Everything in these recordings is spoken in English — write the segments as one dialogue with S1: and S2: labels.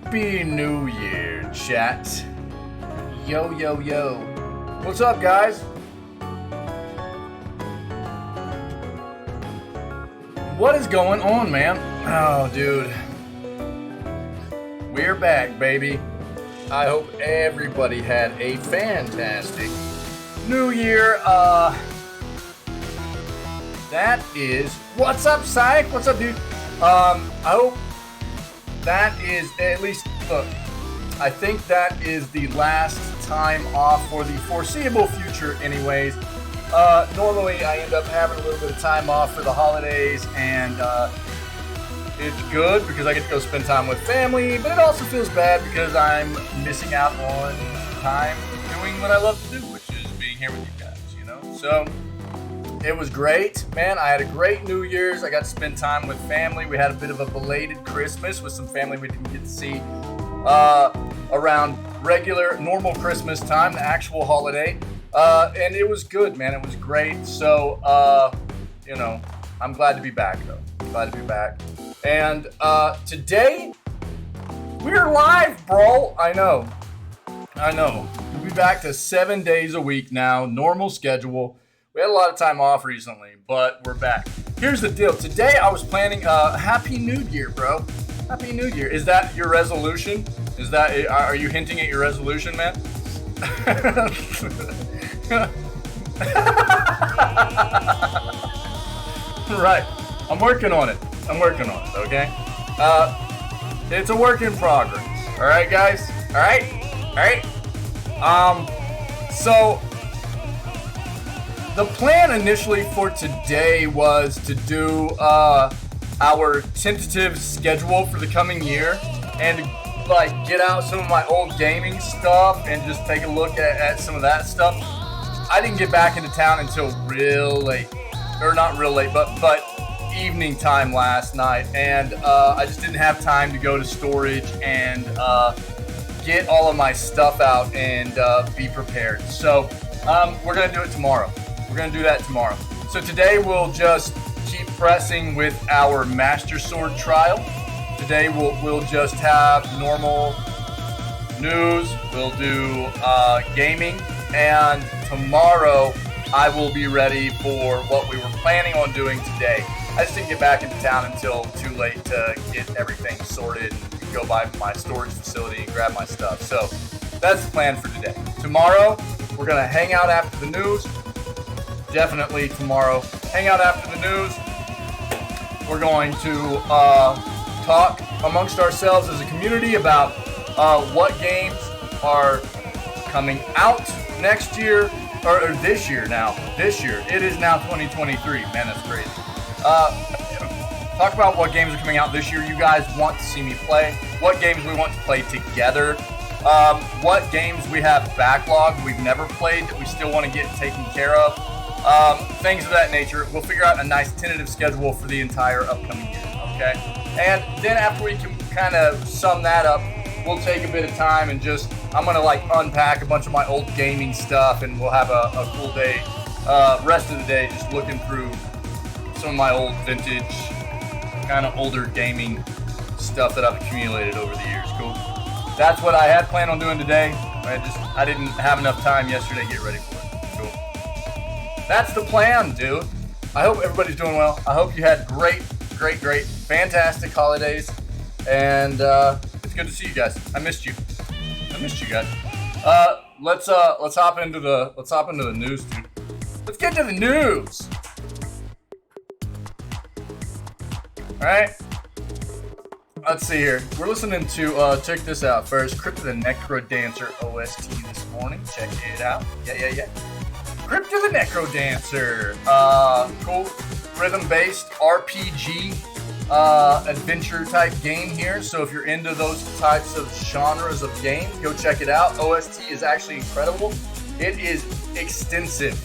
S1: Happy New Year, chat. Yo, yo, yo. What's up, guys? What is going on, man? Oh, dude. We're back, baby. I hope everybody had a fantastic New Year. That is... What's up, Psych? What's up, dude? I hope that is at least... Look, I think that is the last time off for the foreseeable future anyways. Normally I end up having a little bit of time off for the holidays, and it's good because I get to go spend time with family, but it also feels bad because I'm missing out on time doing what I love to do, which is being here with you guys, you know? So, it was great, man. I had a great New Year's. I got to spend time with family. We had a bit of a belated Christmas with some family we didn't get to see around regular, normal Christmas time, the actual holiday. And it was good, man. It was great. So, you know, I'm glad to be back, though. Glad to be back. And today, we're live, bro. I know. We'll be back to 7 days a week now. Normal schedule. We had a lot of time off recently, but we're back. Here's the deal. Today, I was planning Happy New Year, bro. Happy New Year. Is that your resolution? Are you hinting at your resolution, man? Right. I'm working on it, okay? It's a work in progress. All right, guys? All right? So the plan initially for today was to do our tentative schedule for the coming year and like get out some of my old gaming stuff and just take a look at some of that stuff. I didn't get back into town until real late, or not real late, but evening time last night, and I just didn't have time to go to storage and get all of my stuff out and be prepared. So we're gonna do it tomorrow. We're gonna do that tomorrow. So today we'll just keep pressing with our Master Sword trial. Today we'll just have normal news. We'll do gaming, and tomorrow I will be ready for what we were planning on doing today. I just didn't get back into town until too late to get everything sorted and go by my storage facility and grab my stuff. So that's the plan for today. Tomorrow we're gonna hang out after the news. Definitely tomorrow. Hang out after the news. We're going to talk amongst ourselves as a community about what games are coming out next year, or this year now. This year. It is now 2023. Man, that's crazy. Talk about what games are coming out this year you guys want to see me play. What games we want to play together. What games we have backlogged we've never played that we still want to get taken care of. Things of that nature. We'll figure out a nice tentative schedule for the entire upcoming year, okay? And then after we can kind of sum that up, we'll take a bit of time and just, I'm going to like unpack a bunch of my old gaming stuff, and we'll have a cool day, rest of the day just looking through some of my old vintage, kind of older gaming stuff that I've accumulated over the years. Cool. That's what I had planned on doing today. I didn't have enough time yesterday to get ready for it. Cool. That's the plan, dude. I hope everybody's doing well. I hope you had great, fantastic holidays, and it's good to see you guys. I missed you guys. Let's hop into the news, dude. Let's get to the news. All right. Let's see here. We're listening to check this out first. Crypt of the Necro Dancer OST this morning. Check it out. Yeah. Crypt of the Necro Dancer. Cool rhythm-based RPG adventure type game here. So if you're into those types of genres of games, go check it out. OST is actually incredible. It is extensive.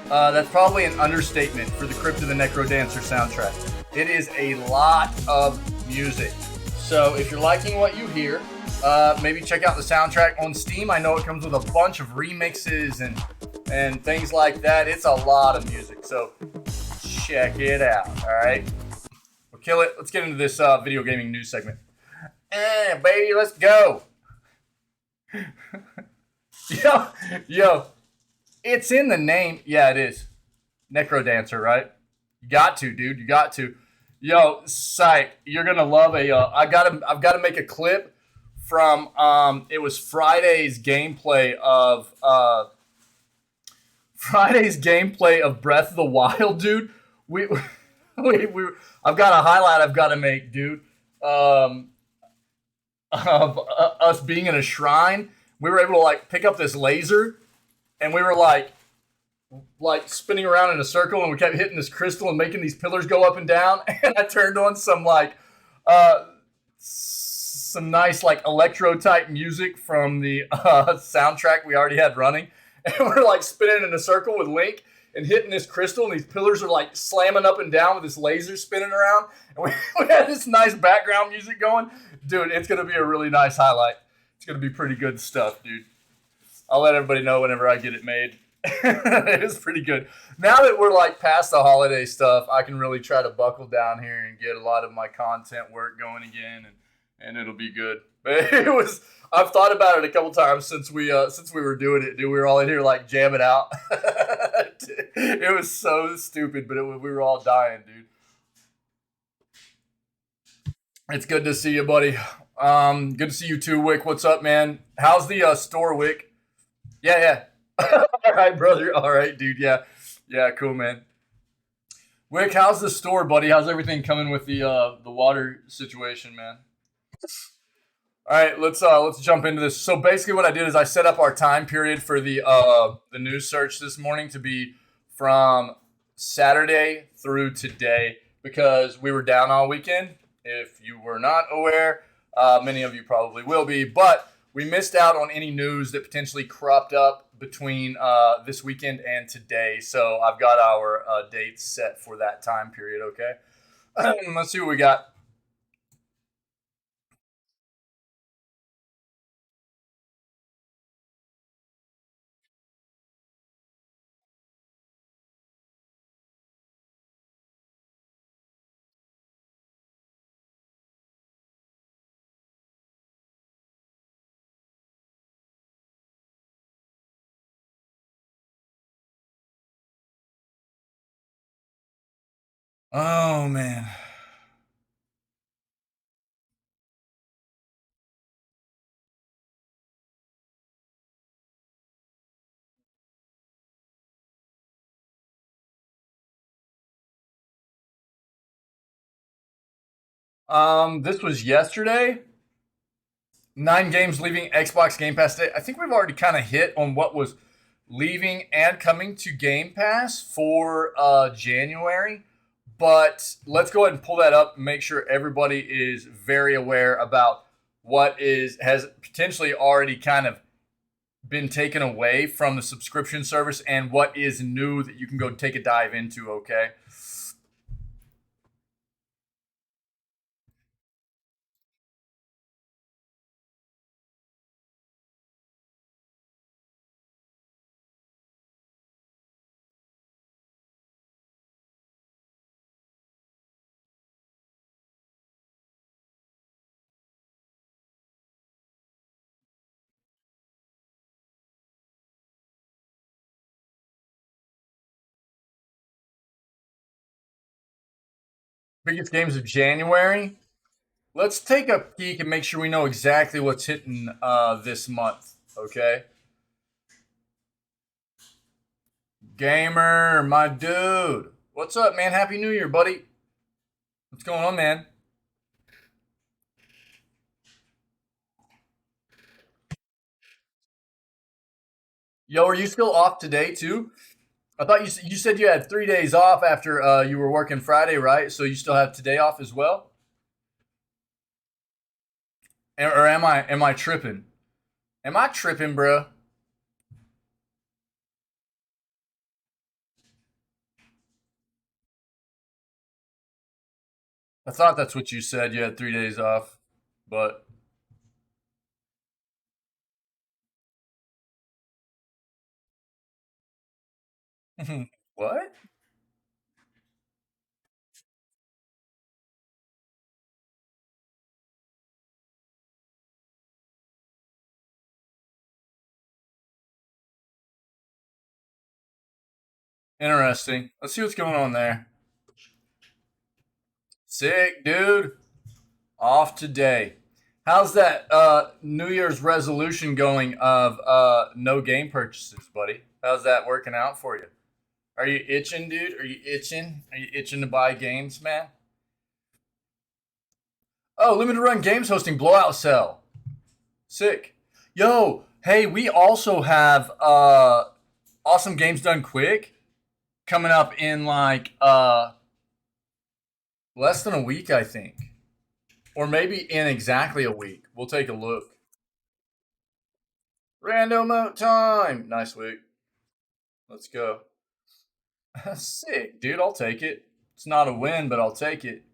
S1: That's probably an understatement for the Crypt of the Necro Dancer soundtrack. It is a lot of music. So if you're liking what you hear, maybe check out the soundtrack on Steam. I know it comes with a bunch of remixes and things like that. It's a lot of music. So check it out. All right. We'll kill it. Let's get into this video gaming news segment. Baby, let's go. Yo, yo, it's in the name. Yeah, it is. Necro Dancer, right? You got to, dude. You got to. Yo, psych. You're gonna love a. I've gotta make a clip from. It was Friday's gameplay of Breath of the Wild, dude. We, we. I've got a highlight I've got to make, dude. Um, of us being in a shrine, we were able to like pick up this laser, and we were like spinning around in a circle, and we kept hitting this crystal and making these pillars go up and down. And I turned on some like uh, some nice like electro type music from the soundtrack we already had running, and we're like spinning in a circle with Link and hitting this crystal, and these pillars are like slamming up and down with this laser spinning around, and we had this nice background music going. Dude, it's gonna be a really nice highlight. It's gonna be pretty good stuff, dude. I'll let everybody know whenever I get it made. It is pretty good. Now that we're like past the holiday stuff, I can really try to buckle down here and get a lot of my content work going again, and it'll be good. But it was. I've thought about it a couple times since we were doing it. Dude, we were all in here like jamming out. It was so stupid, but we were all dying, dude. It's good to see you, buddy. Good to see you too, Wick. What's up, man? How's the store, Wick? Yeah, yeah. All right, brother. All right, dude. Yeah, yeah. Cool, man. Wick, how's the store, buddy? How's everything coming with the water situation, man? All right, let's jump into this. So basically, what I did is I set up our time period for the news search this morning to be from Saturday through today because we were down all weekend. If you were not aware, many of you probably will be, but we missed out on any news that potentially cropped up between this weekend and today. So I've got our dates set for that time period. Okay, let's see what we got. Oh man. This was yesterday. 9 games leaving Xbox Game Pass today. I think we've already kind of hit on what was leaving and coming to Game Pass for January. But let's go ahead and pull that up and make sure everybody is very aware about what has potentially already kind of been taken away from the subscription service and what is new that you can go take a dive into, okay? Biggest games of January. Let's take a peek and make sure we know exactly what's hitting this month, okay? Gamer, my dude. What's up, man? Happy New Year, buddy. What's going on, man? Yo, are you still off today too? I thought you said you had 3 days off after you were working Friday, right? So you still have today off as well? Or am I tripping? Am I tripping, bro? I thought that's what you said. You had 3 days off, but what? Interesting. Let's see what's going on there. Sick, dude. Off today. How's that New Year's resolution going of no game purchases, buddy? How's that working out for you? Are you itching, dude? Are you itching? Are you itching to buy games, man? Oh, limited run games hosting blowout sale. Sick. Yo, hey, we also have awesome games done quick coming up in like less than a week, I think. Or maybe in exactly a week. We'll take a look. Random out time. Nice week. Let's go. Sick, dude. I'll take it. It's not a win, but I'll take it.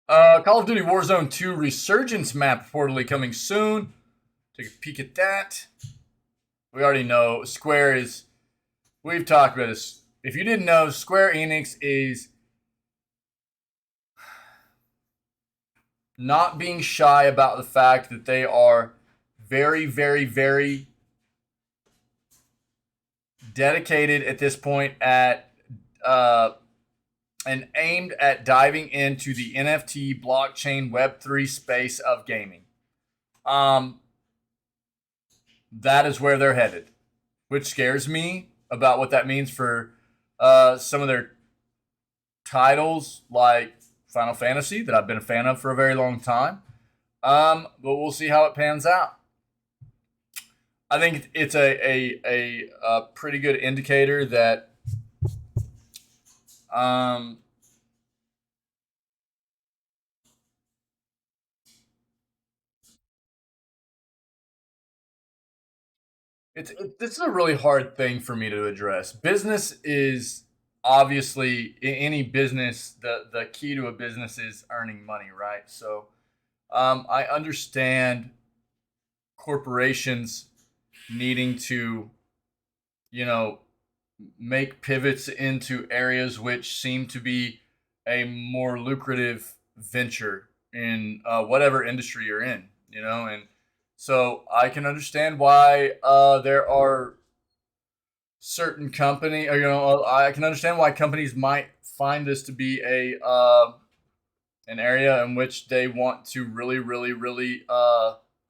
S1: Call of Duty Warzone 2 Resurgence map reportedly coming soon. Take a peek at that. We already know Square is. We've talked about this. If you didn't know, Square Enix is not being shy about the fact that they are very, very, very dedicated at this point at and aimed at diving into the NFT blockchain Web3 space of gaming. That is where they're headed, which scares me about what that means for some of their titles like Final Fantasy that I've been a fan of for a very long time. But we'll see how it pans out. I think it's a pretty good indicator that this is a really hard thing for me to address. Business is obviously in any business the key to a business is earning money, right? So I understand corporations needing to, you know, make pivots into areas which seem to be a more lucrative venture in whatever industry you're in, you know, and so I can understand why there are certain company, or I can understand why companies might find this to be a an area in which they want to really, really, really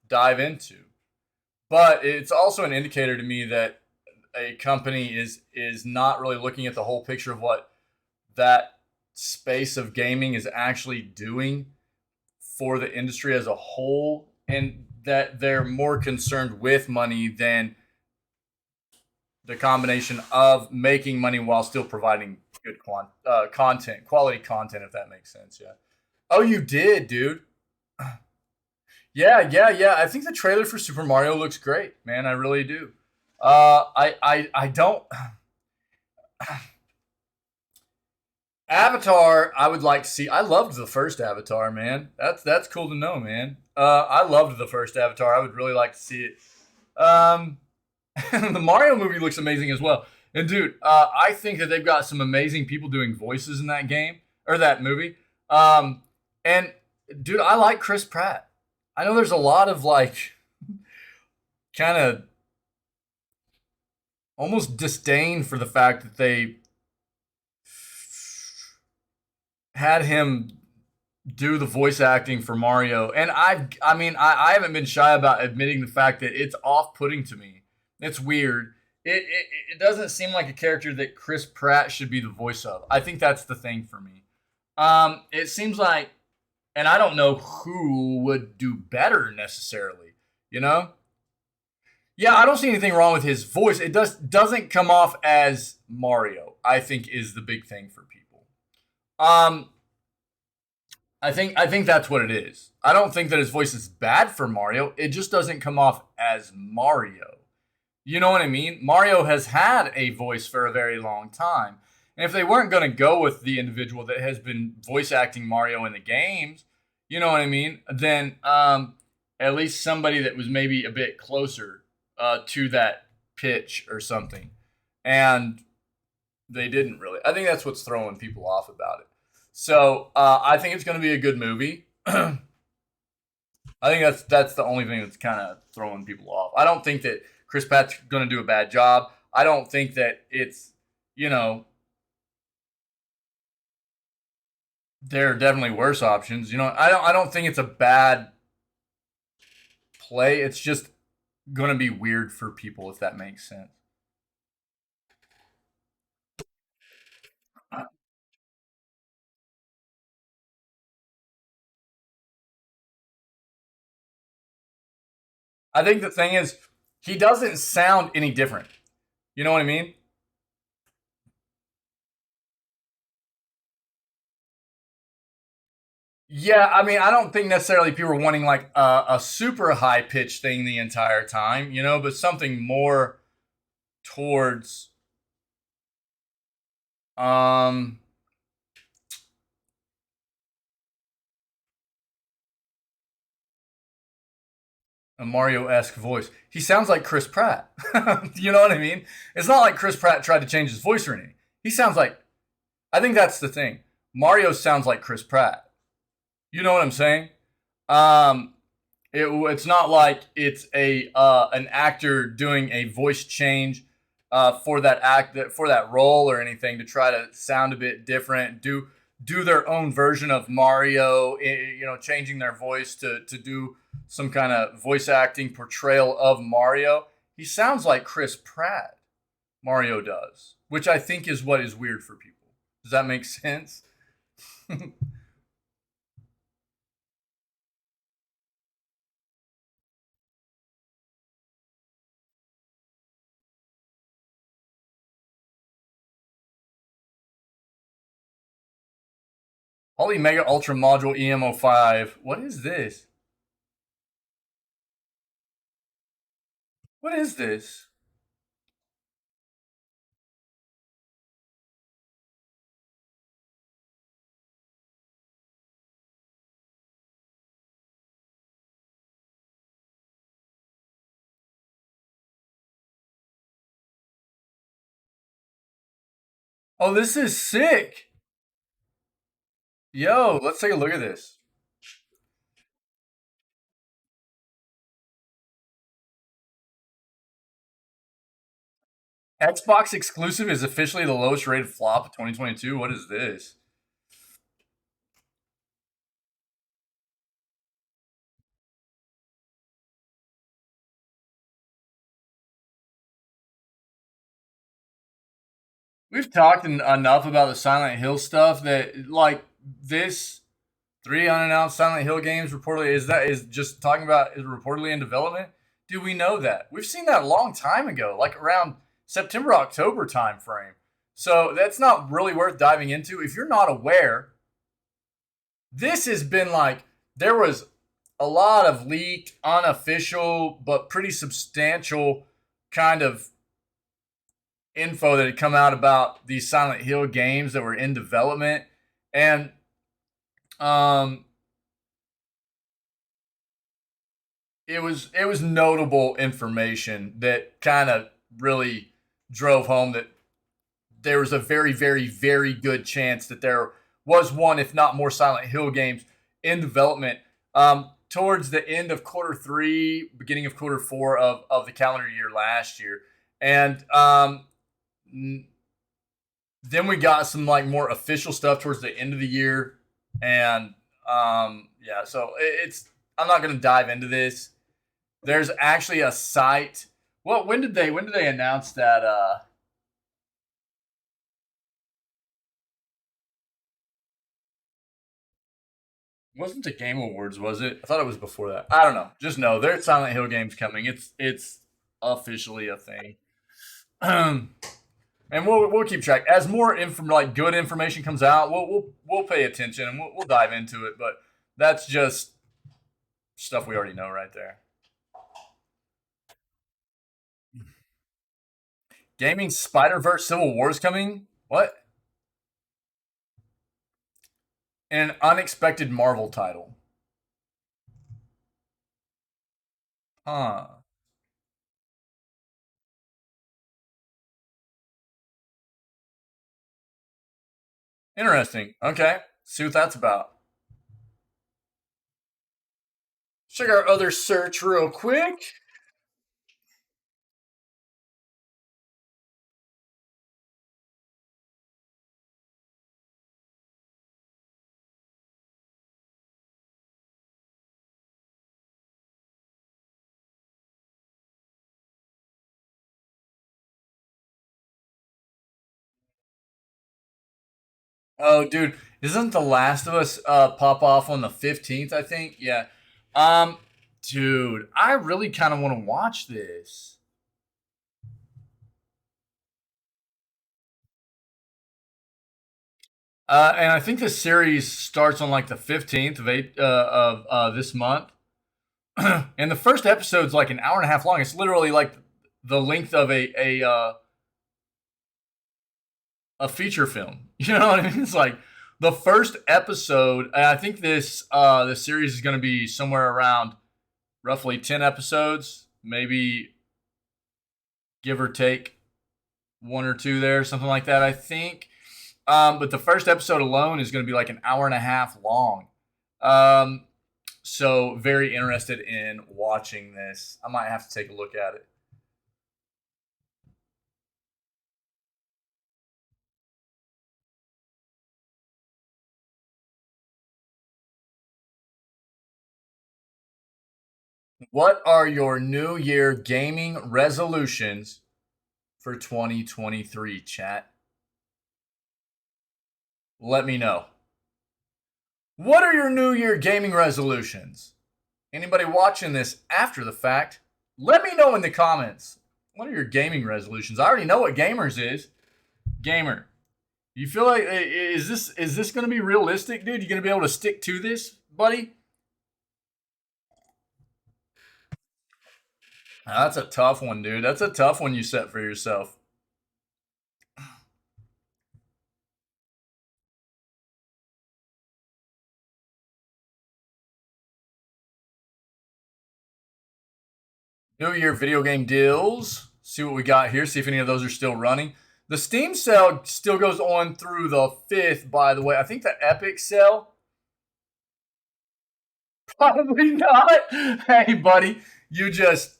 S1: dive into. But it's also an indicator to me that a company is not really looking at the whole picture of what that space of gaming is actually doing for the industry as a whole, and that they're more concerned with money than the combination of making money while still providing good content, quality content, if that makes sense. Yeah. Oh, you did, dude. Yeah, yeah, yeah. I think the trailer for Super Mario looks great, man. I really do. I don't. Avatar, I would like to see. I loved the first Avatar, man. That's cool to know, man. I loved the first Avatar. I would really like to see it. Um, the Mario movie looks amazing as well. And dude, I think that they've got some amazing people doing voices in that game or that movie. And dude, I like Chris Pratt. I know there's a lot of like kind of almost disdain for the fact that they had him do the voice acting for Mario. And I haven't been shy about admitting the fact that it's off-putting to me. It's weird. It doesn't seem like a character that Chris Pratt should be the voice of. I think that's the thing for me. It seems like, and I don't know who would do better necessarily, you know? Yeah, I don't see anything wrong with his voice. It doesn't come off as Mario, I think is the big thing for people. Um, I think that's what it is. I don't think that his voice is bad for Mario. It just doesn't come off as Mario. You know what I mean? Mario has had a voice for a very long time. And if they weren't going to go with the individual that has been voice acting Mario in the games, you know what I mean? Then at least somebody that was maybe a bit closer to that pitch or something. And they didn't really. I think that's what's throwing people off about it. So I think it's going to be a good movie. I think that's the only thing that's kind of throwing people off. I don't think that Chris Pratt's going to do a bad job. I don't think that it's, you know, there are definitely worse options. I don't think it's a bad play. It's just going to be weird for people if that makes sense. I think the thing is he doesn't sound any different. You know what I mean? Yeah, I mean, I don't think necessarily people are wanting like a super high pitch thing the entire time, but something more towards um a Mario esque voice. He sounds like Chris Pratt. You know what I mean? It's not like Chris Pratt tried to change his voice or anything. He sounds like, I think that's the thing. Mario sounds like Chris Pratt. You know what I'm saying? Um, it's not like it's a an actor doing a voice change for that role or anything to try to sound a bit different, do their own version of Mario, changing their voice to do some kind of voice acting portrayal of Mario. He sounds like Chris Pratt. Mario does, which I think is what is weird for people. Does that make sense? Holy Mega Ultra Module EMO5. What is this? What is this? Oh, this is sick. Yo, let's take a look at this. Xbox exclusive is officially the lowest rated flop of 2022. What is this? We've talked enough about the Silent Hill stuff that like this three unannounced Silent Hill games reportedly is just talking about is reportedly in development. Do we know that? We've seen that a long time ago, like around September October time frame. So that's not really worth diving into. If you're not aware, this has been like there was a lot of leaked, unofficial, but pretty substantial kind of info that had come out about these Silent Hill games that were in development, and um, it was notable information that kind of really drove home that there was a very, very, very good chance that there was one, if not more, Silent Hill games in development towards the end of quarter 3, beginning of quarter 4 of the calendar year last year. And then we got some like more official stuff towards the end of the year. And yeah, so it's, I'm not going to dive into this. There's actually a site. Well, when did they announce that? Wasn't the Game Awards, was it? I thought it was before that. I don't know. Just know there's Silent Hill games coming. It's officially a thing. And we'll keep track as more like good information comes out. We'll pay attention and we'll dive into it. But that's just stuff we already know right there. Gaming Spider Verse Civil War is coming. What? And an unexpected Marvel title. Huh. Interesting. Okay. See what that's about. Check our other search real quick. Oh, dude, isn't The Last of Us pop off on the 15th? I think. Yeah. Um, dude, I really kind of want to watch this. And I think the series starts on like the 15th of this month. And the first episode's like an hour and a half long. It's literally like the length of a feature film. You know what I mean? It's like the first episode. And I think the series is going to be somewhere around roughly 10 episodes, maybe give or take one or two there, something like that. I think. But the first episode alone is going to be like an hour and a half long. Um, so very interested in watching this. I might have to take a look at it. What are your New Year gaming resolutions for 2023, chat? Let me know. What are your New Year gaming resolutions? Anybody watching this after the fact, let me know in the comments. What are your gaming resolutions? I already know what gamers is. Gamer, you feel like is this going to be realistic, dude? You going to be able to stick to this, buddy? That's a tough one, dude. That's a tough one you set for yourself. New Year video game deals. See what we got here. See if any of those are still running. The Steam sale still goes on through the 5th, by the way. I think the Epic sale. Probably not. Hey, buddy. You just.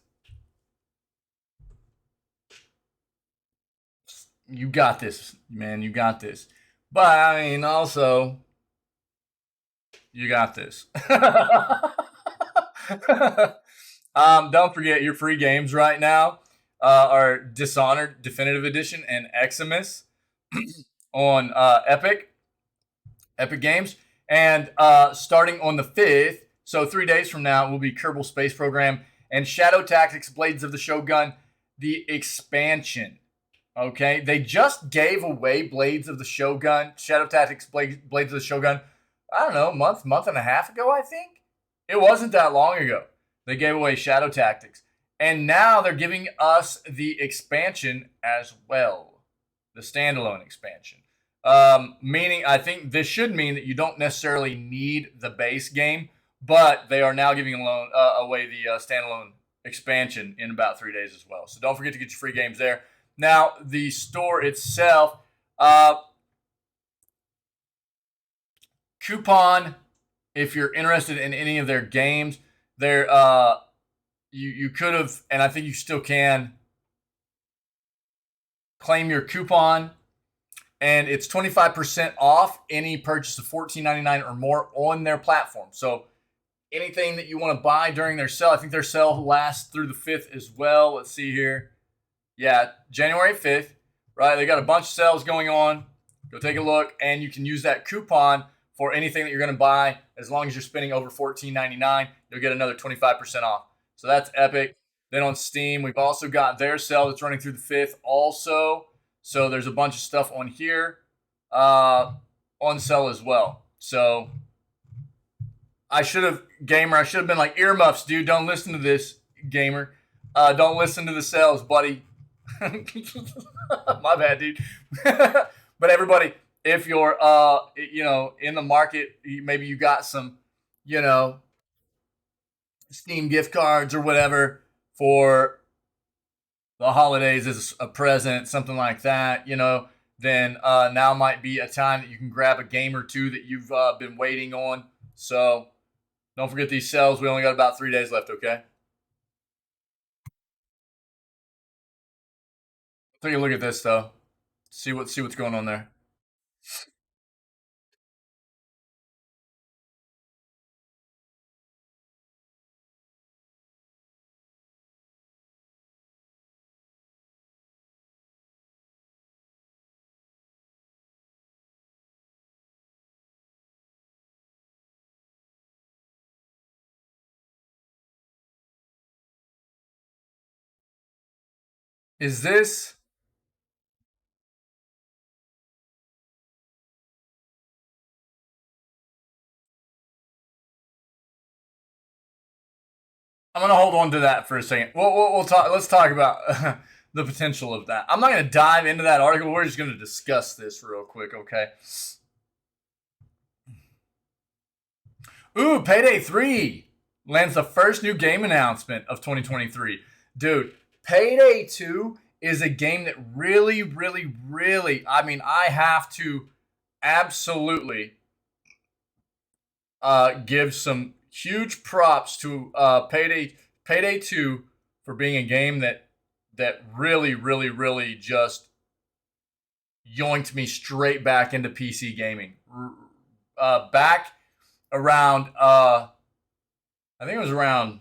S1: You got this, man. You got this. But, I mean, also. You got this. Don't forget your free games right now are Dishonored Definitive Edition and Eximus on Epic Games. And starting on the 5th, so 3 days from now, will be Kerbal Space Program and Shadow Tactics Blades of the Shogun, the expansion. Okay, they just gave away Blades of the Shogun, Shadow Tactics Blades of the Shogun, I don't know, month and a half ago, I think. It wasn't that long ago. They gave away Shadow Tactics. And now they're giving us the expansion as well. The standalone expansion. Meaning, I think this should mean that you don't necessarily need the base game, but they are now giving away the standalone expansion in about 3 days as well. So don't forget to get your free games there. Now, the store itself, coupon, if you're interested in any of their games, there you could have, and I think you still can, claim your coupon, and it's 25% off any purchase of $14.99 or more on their platform. So anything that you want to buy during their sale, I think their sale lasts through the 5th as well. Let's see here. Yeah, January 5th, right? They got a bunch of sales going on. Go take a look, and you can use that coupon for anything that you're going to buy. As long as you're spending over $14.99, you'll get another 25% off. So that's Epic. Then on Steam, we've also got their sale that's running through the 5th also. So there's a bunch of stuff on here on sale as well. So I should have been like, earmuffs, dude. Don't listen to this, gamer. Don't listen to the sales, buddy. My bad, dude. But everybody, if you're in the market, maybe you got some, Steam gift cards or whatever for the holidays as a present, something like that, then now might be a time that you can grab a game or two that you've been waiting on. So Don't forget these cells. We only got about 3 days left, okay? Take a look at this, though. See what's going on there. Is this... I'm gonna hold on to that for a second. We'll talk. Let's talk about the potential of that. I'm not gonna dive into that article. We're just gonna discuss this real quick, okay? Ooh, Payday 3 lands the first new game announcement of 2023. Dude, Payday 2 is a game that really, really, really, I mean, I have to absolutely give some huge props to Payday 2 for being a game that really, really, really just yoinked me straight back into PC gaming. Back around, I think it was around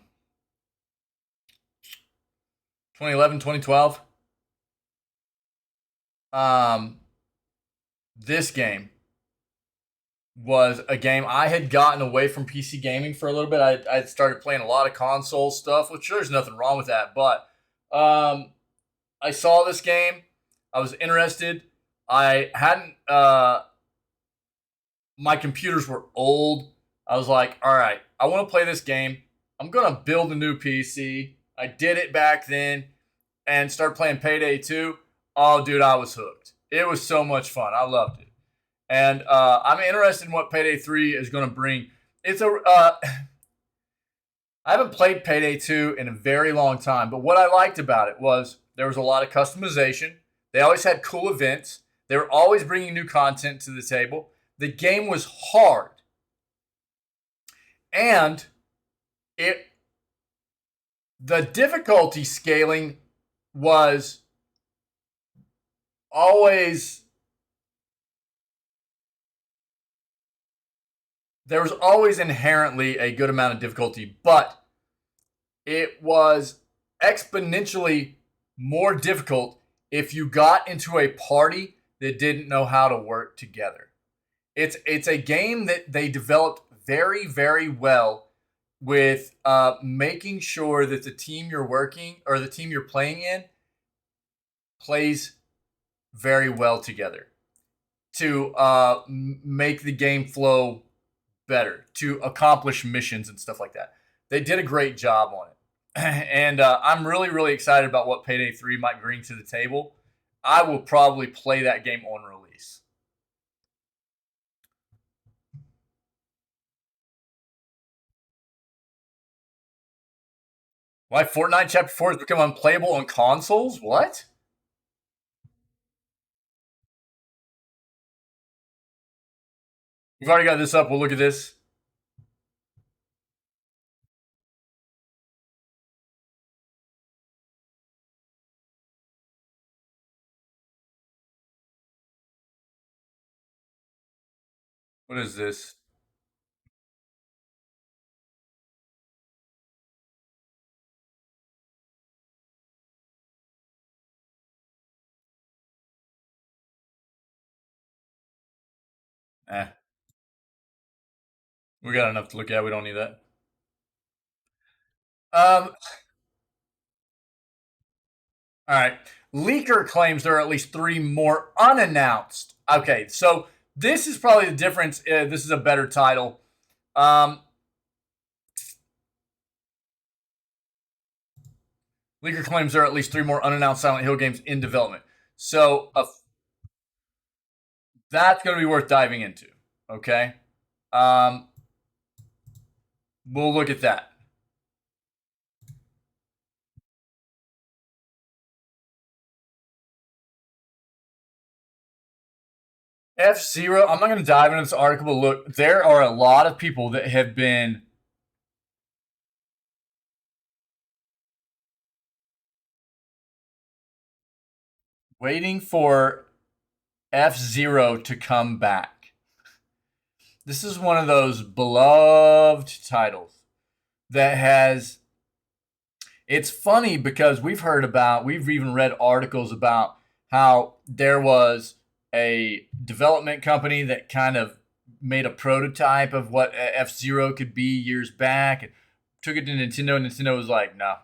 S1: 2011, 2012. This game was a game I had gotten away from PC gaming for a little bit. I started playing a lot of console stuff, which there's nothing wrong with that. But I saw this game. I was interested. I hadn't. My computers were old. I was like, all right, I want to play this game. I'm gonna build a new PC. I did it back then, and started playing Payday 2. Oh, dude, I was hooked. It was so much fun. I loved it. And I'm interested in what Payday 3 is going to bring. It's a I haven't played Payday 2 in a very long time, but what I liked about it was there was a lot of customization. They always had cool events. They were always bringing new content to the table. The game was hard. And the difficulty scaling was always... There was always inherently a good amount of difficulty, but it was exponentially more difficult if you got into a party that didn't know how to work together. It's a game that they developed very, very well with making sure that the team you're working or the team you're playing in plays very well together to make the game flow better, to accomplish missions and stuff like that. They did a great job on it. And I'm really, really excited about what Payday 3 might bring to the table. I will probably play that game on release. Why Fortnite Chapter 4 has become unplayable on consoles? What? We've already got this up. We'll look at this. What is this? Eh. We got enough to look at. We don't need that. Um, all right. Leaker claims there are at least 3 more unannounced. Okay, so this is probably the difference. This is a better title. Leaker claims there are at least 3 more unannounced Silent Hill games in development. So that's going to be worth diving into. Okay. We'll look at that. F-Zero, I'm not going to dive into this article, but look, there are a lot of people that have been Waiting for F-Zero to come back. This is one of those beloved titles that has. It's funny because we've even read articles about how there was a development company that kind of made a prototype of what F-Zero could be years back and took it to Nintendo, and Nintendo was like, no.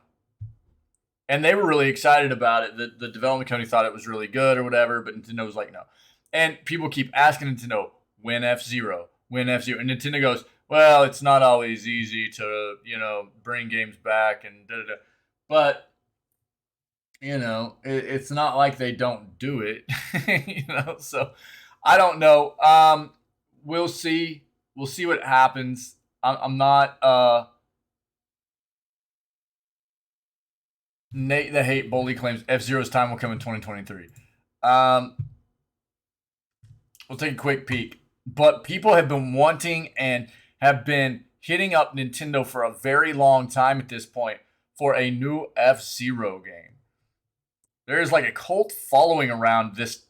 S1: And they were really excited about it. The development company thought it was really good or whatever, but Nintendo was like, no. And people keep asking Nintendo, when F-Zero? When F-Zero? And Nintendo goes, well, it's not always easy to, bring games back and da-da-da. But, it's not like they don't do it, so I don't know. We'll see. We'll see what happens. I'm not, Nate the Hate Bully claims F-Zero's time will come in 2023. We'll take a quick peek. But people have been wanting and have been hitting up Nintendo for a very long time at this point for a new F-Zero game. There is like a cult following around this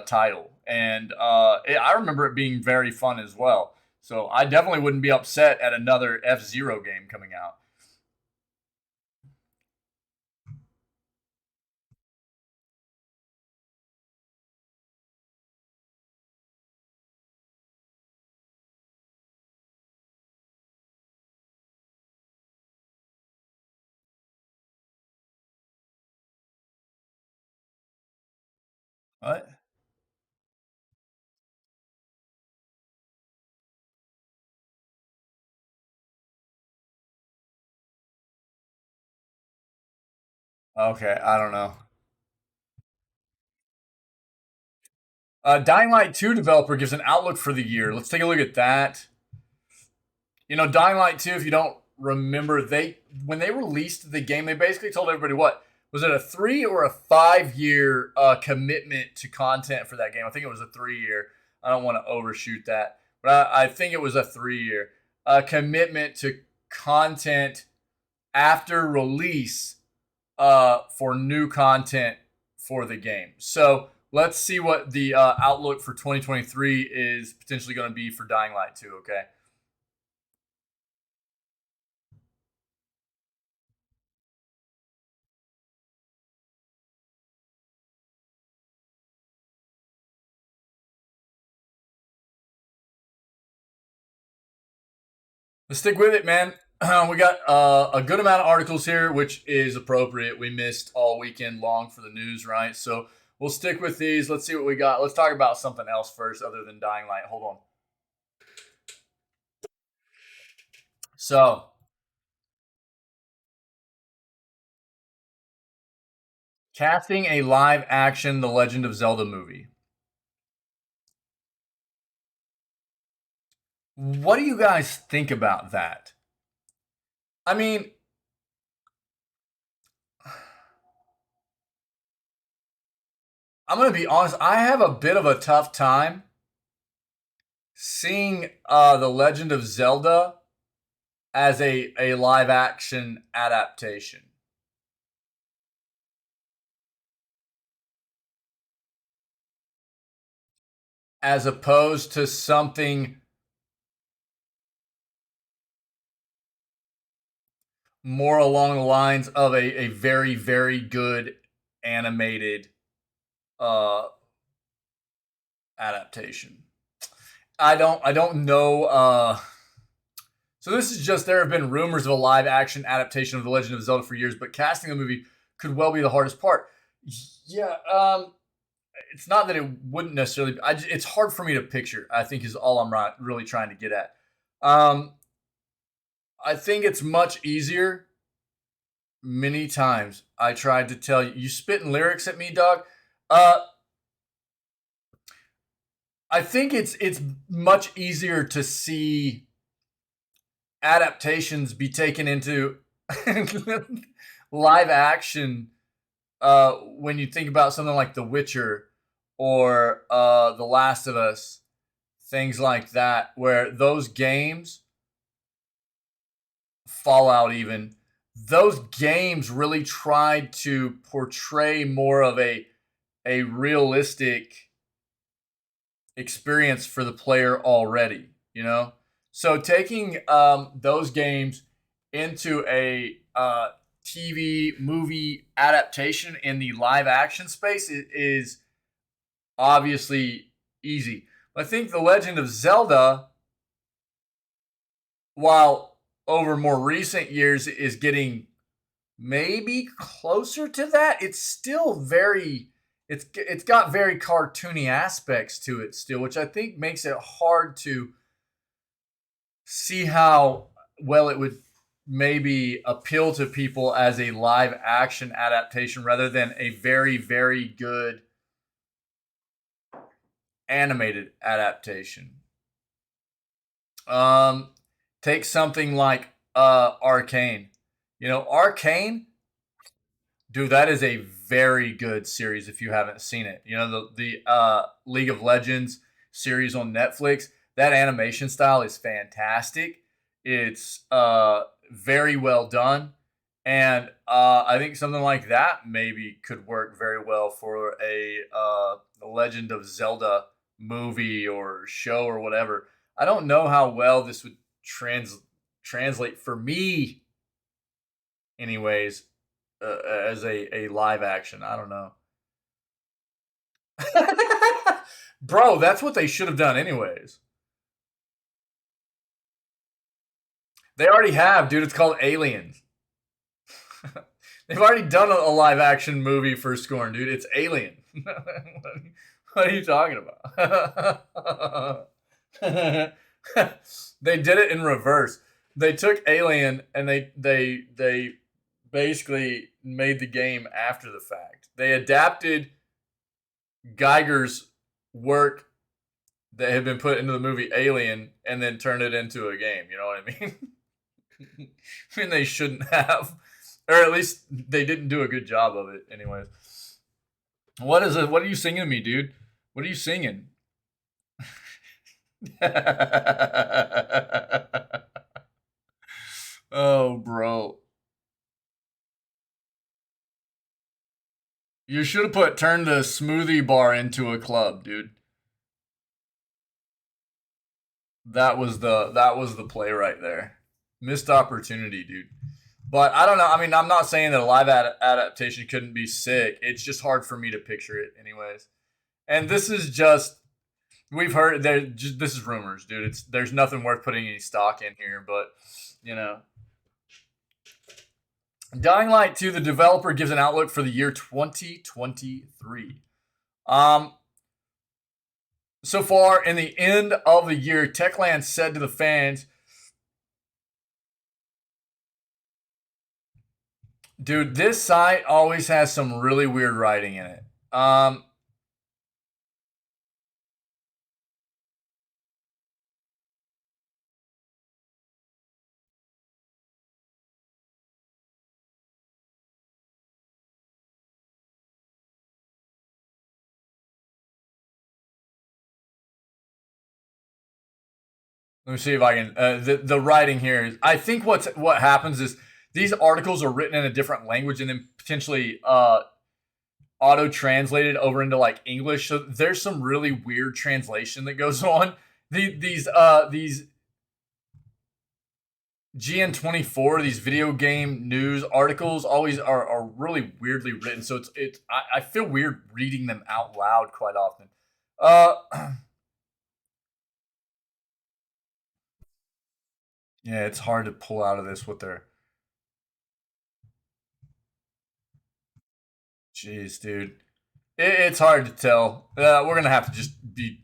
S1: title, and I remember it being very fun as well. So I definitely wouldn't be upset at another F-Zero game coming out. What? Okay, I don't know. Dying Light 2 developer gives an outlook for the year. Let's take a look at that. Dying Light 2, if you don't remember, when they released the game, they basically told everybody what? Was it a 3 or a 5 year commitment to content for that game? I think it was a 3 year. I don't want to overshoot that, but I think it was a 3 year commitment to content after release for new content for the game. So let's see what the outlook for 2023 is potentially going to be for Dying Light 2, okay? Let's stick with it, man. We got a good amount of articles here, which is appropriate. We missed all weekend long for the news, right? So we'll stick with these. Let's see what we got. Let's talk about something else first other than Dying Light. Hold on. So, casting a live action The Legend of Zelda movie. What do you guys think about that? I mean, I'm going to be honest. I have a bit of a tough time seeing The Legend of Zelda as a live action adaptation. As opposed to something more along the lines of a very, very good animated uh, adaptation. I don't know. So this is just, there have been rumors of a live action adaptation of The Legend of Zelda for years, but casting the movie could well be the hardest part. Yeah, it's not that it wouldn't necessarily. It's hard for me to picture. I think is all I'm really trying to get at. Um, I think it's much easier. Many times I tried to tell you, you spitting lyrics at me, dog. Uh, I think it's much easier to see adaptations be taken into live action when you think about something like The Witcher or The Last of Us, things like that, where those games, Fallout even, those games really tried to portray more of a a realistic experience for the player already, you know? So taking those games into a TV movie adaptation in the live action space is obviously easy. I think The Legend of Zelda, while over more recent years is getting maybe closer to that, it's still very it's got very cartoony aspects to it still, which I think makes it hard to see how well it would maybe appeal to people as a live action adaptation rather than a very very good animated adaptation. Um, take something like Arcane. You know, Arcane, dude, that is a very good series if you haven't seen it. You know, the League of Legends series on Netflix, that animation style is fantastic. It's very well done. And I think something like that maybe could work very well for a Legend of Zelda movie or show or whatever. I don't know how well this would translate for me, anyways, as a live action. I don't know. Bro, that's what they should have done, anyways. They already have, dude. It's called Aliens. They've already done a live action movie for Scorn, dude. It's Alien. What are you talking about? They did it in reverse. They took Alien and they basically made the game after the fact. They adapted Geiger's work that had been put into the movie Alien and then turned it into a game. You know what I mean? I mean, they shouldn't have, or at least they didn't do a good job of it. Anyways, what is it? What are you singing to me, dude? What are you singing? Oh, bro. You should have put turn the smoothie bar into a club, dude. That was the play right there. Missed opportunity, dude. But I don't know. I mean, I'm not saying that a live adaptation couldn't be sick. It's just hard for me to picture it, anyways. And this is just we've heard there. This is rumors, dude. There's nothing worth putting any stock in here. But you know, Dying Light 2, the developer gives an outlook for the year 2023. Um, so far, in the end of the year, Techland said to the fans, dude, this site always has some really weird writing in it. Let me see if I can. The writing here is. I think what happens is these articles are written in a different language and then potentially auto translated over into like English. So there's some really weird translation that goes on. These GN24, these video game news articles always are really weirdly written. So I feel weird reading them out loud quite often. Uh, yeah, it's hard to pull out of this what they're. Jeez, dude. It's hard to tell. We're gonna have to just be.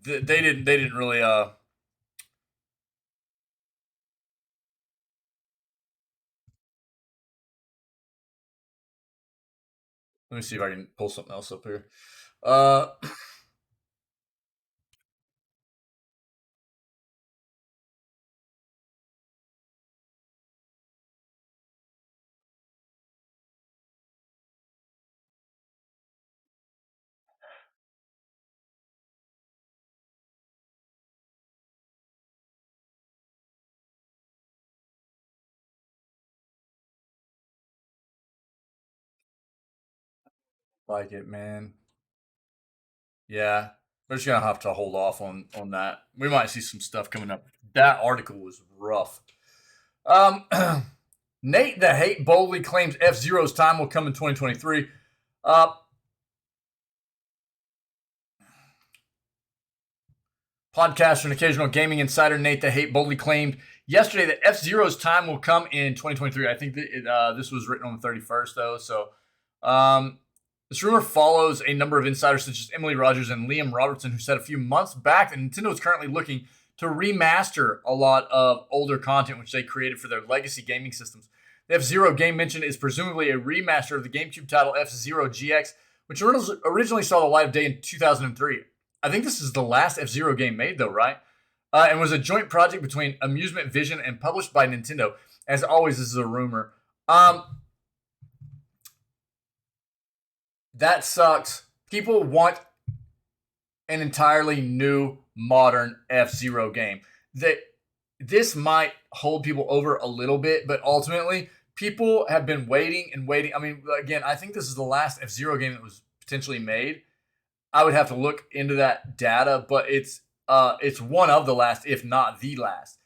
S1: They didn't really. Let me see if I can pull something else up here. Uh, like it, man. Yeah, we're just gonna have to hold off on that. We might see some stuff coming up. That article was rough. Um, Nate the Hate boldly claims F Zero's time will come in 2023. Uh, Podcaster and occasional gaming insider Nate the Hate boldly claimed yesterday that F Zero's time will come in 2023. I think that this was written on the 31st, though. So this rumor follows a number of insiders such as Emily Rogers and Liam Robertson, who said a few months back that Nintendo is currently looking to remaster a lot of older content which they created for their legacy gaming systems. The F-Zero game mentioned is presumably a remaster of the GameCube title F-Zero GX, which originally saw the light of day in 2003. I think this is the last F-Zero game made, though, right? And was a joint project between Amusement Vision and published by Nintendo. As always, this is a rumor. That sucks. People want an entirely new, modern F-Zero game. This might hold people over a little bit, but ultimately, people have been waiting and waiting. I mean, again, I think this is the last F-Zero game that was potentially made. I would have to look into that data, but it's one of the last, if not the last.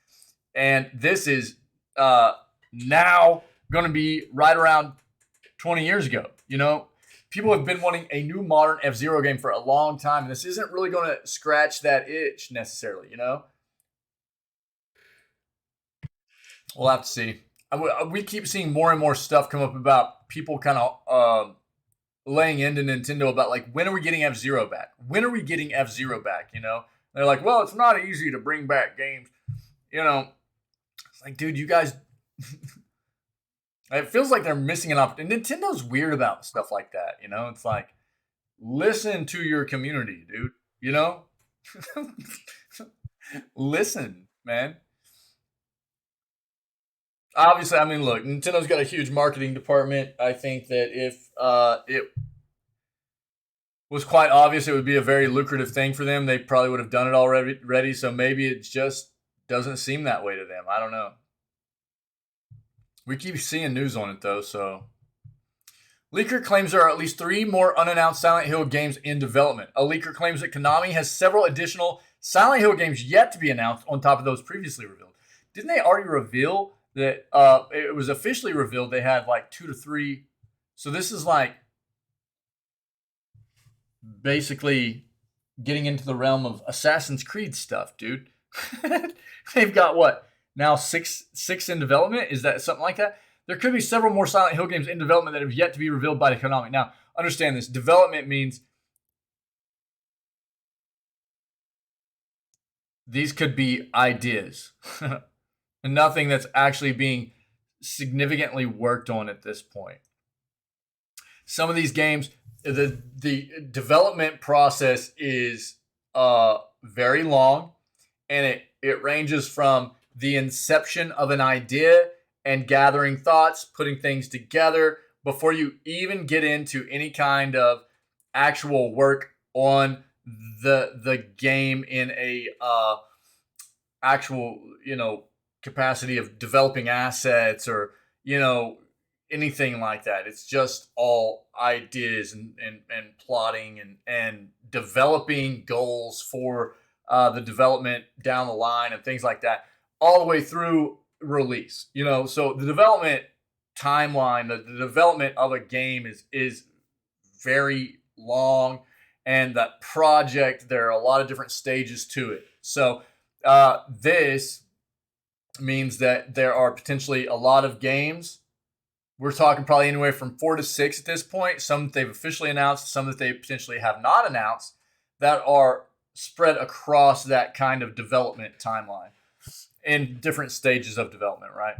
S1: And this is now going to be right around 20 years ago. You know, people have been wanting a new modern F-Zero game for a long time, and this isn't really going to scratch that itch necessarily, you know? We'll have to see. We keep seeing more and more stuff come up about people kind of laying into Nintendo about, like, when are we getting F-Zero back? When are we getting F-Zero back, you know? They're like, well, it's not easy to bring back games. You know, it's like, dude, you guys... It feels like they're missing an opportunity. Nintendo's weird about stuff like that, you know? It's like, listen to your community, dude. You know? Listen, man. Obviously, I mean, look, Nintendo's got a huge marketing department. I think that if it was quite obvious it would be a very lucrative thing for them, they probably would have done it already. So maybe it just doesn't seem that way to them. I don't know. We keep seeing news on it, though, so... Leaker claims there are at least 3 more unannounced Silent Hill games in development. A leaker claims that Konami has several additional Silent Hill games yet to be announced on top of those previously revealed. Didn't they already reveal that it was officially revealed they had like 2 to 3? So this is like basically getting into the realm of Assassin's Creed stuff, dude. They've got what? Now six in development? Is that something like that? There could be several more Silent Hill games in development that have yet to be revealed by Konami. Now, understand this. Development means these could be ideas. And nothing that's actually being significantly worked on at this point. Some of these games, the development process is very long, and it ranges from the inception of an idea and gathering thoughts, putting things together before you even get into any kind of actual work on the game in a actual, you know, capacity of developing assets or, you know, anything like that. It's just all ideas and plotting and developing goals for the development down the line and things like that, all the way through release. You know, so the development timeline, the development of a game is very long, and that project, there are a lot of different stages to it. So this means that there are potentially a lot of games. We're talking probably anywhere from 4 to 6 at this point. Some that they've officially announced, some that they potentially have not announced, that are spread across that kind of development timeline in different stages of development, right?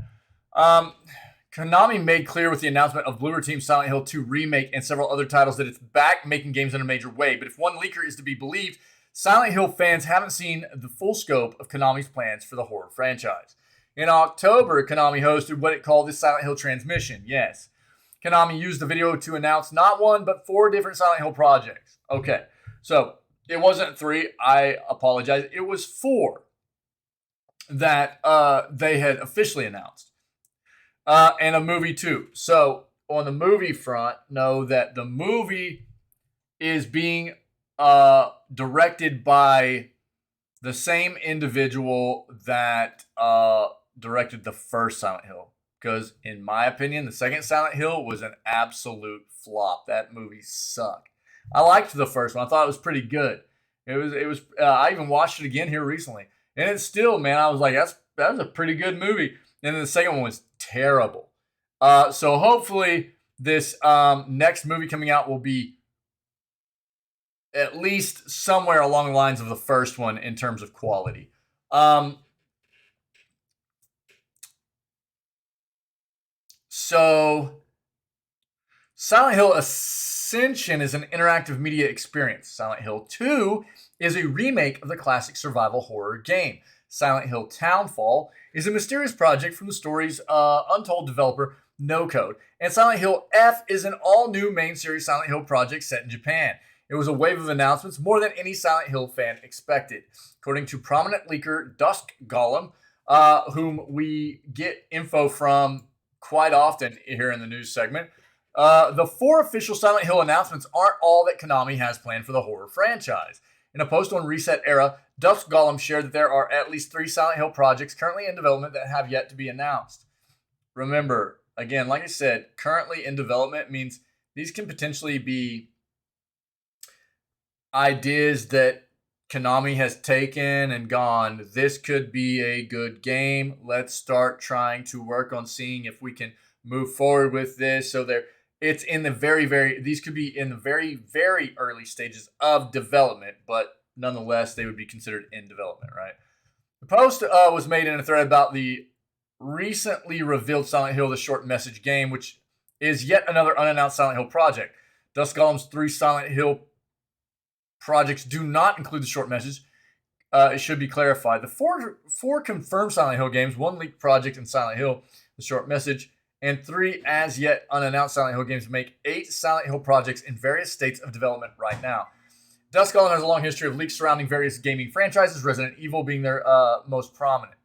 S1: Konami made clear with the announcement of Bloober Team Silent Hill 2 Remake and several other titles that it's back making games in a major way. But if one leaker is to be believed, Silent Hill fans haven't seen the full scope of Konami's plans for the horror franchise. In October, Konami hosted what it called the Silent Hill Transmission. Yes. Konami used the video to announce not 1, but 4 different Silent Hill projects. Okay. So, it wasn't 3. I apologize. It was 4 that they had officially announced. And a movie too. So, on the movie front, know that the movie is being directed by the same individual that directed the first Silent Hill. Because, in my opinion, the second Silent Hill was an absolute flop. That movie sucked. I liked the first one. I thought it was pretty good. It was. I even watched it again here recently, and it's still, man. I was like, that was a pretty good movie. And then the second one was terrible. So hopefully this next movie coming out will be at least somewhere along the lines of the first one in terms of quality. So Silent Hill Ascension is an interactive media experience. Silent Hill 2 is a remake of the classic survival horror game. Silent Hill Townfall is a mysterious project from the story's untold developer No Code. And Silent Hill F is an all-new main series Silent Hill project set in Japan. It was a wave of announcements, more than any Silent Hill fan expected. According to prominent leaker Dusk Golem, whom we get info from quite often here in the news segment, the 4 official Silent Hill announcements aren't all that Konami has planned for the horror franchise. In a post on Reset Era, Dusk Golem shared that there are at least 3 Silent Hill projects currently in development that have yet to be announced. Remember, again, like I said, currently in development means these can potentially be ideas that Konami has taken and gone, this could be a good game. Let's start trying to work on seeing if we can move forward with this. So it's in the these could be in the very, very early stages of development, but nonetheless, they would be considered in development, right? The post was made in a thread about the recently revealed Silent Hill, the short message game, which is yet another unannounced Silent Hill project. Dusk Golem's 3 Silent Hill projects do not include the short message. It should be clarified. The four confirmed Silent Hill games, 1 leaked project in Silent Hill, the short message, and 3 as yet unannounced Silent Hill games make 8 Silent Hill projects in various states of development right now. Dusk Golem has a long history of leaks surrounding various gaming franchises, Resident Evil being their most prominent.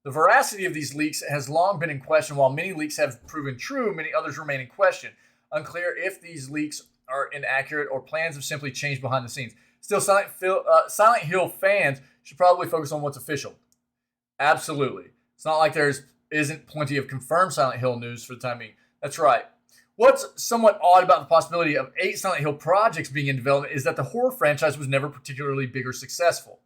S1: The veracity of these leaks has long been in question. While many leaks have proven true, many others remain in question. Unclear if these leaks are inaccurate or plans have simply changed behind the scenes. Still, Silent Hill fans should probably focus on what's official. Absolutely. It's not like there isn't plenty of confirmed Silent Hill news for the time being. That's right. What's somewhat odd about the possibility of 8 Silent Hill projects being in development is that the horror franchise was never particularly big or successful.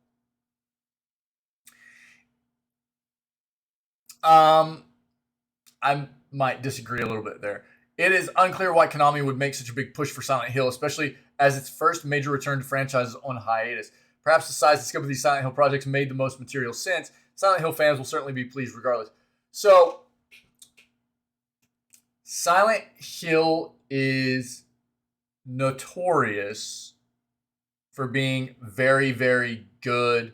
S1: I might disagree a little bit there. It is unclear why Konami would make such a big push for Silent Hill, especially as its first major return to franchises on hiatus. Perhaps the size and scope of these Silent Hill projects made the most material sense. Silent Hill fans will certainly be pleased regardless. So, Silent Hill is notorious for being very, very good.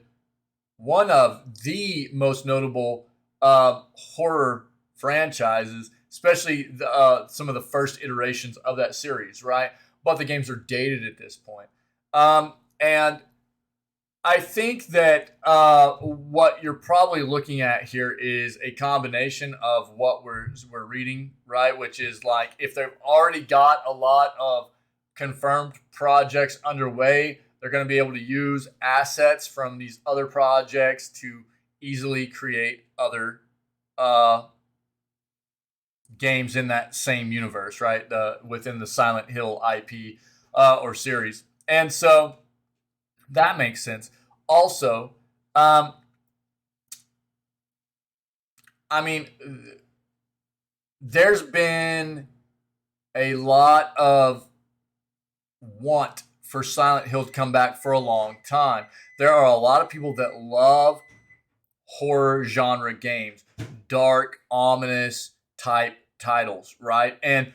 S1: One of the most notable horror franchises, especially some of the first iterations of that series, right? But the games are dated at this point. And I think that what you're probably looking at here is a combination of what we're reading, right? Which is like if they've already got a lot of confirmed projects underway, they're going to be able to use assets from these other projects to easily create other games in that same universe, right? Within the Silent Hill IP or series. And so that makes sense. Also, I mean, there's been a lot of want for Silent Hill to come back for a long time. There are a lot of people that love horror genre games, dark, ominous type titles, right? And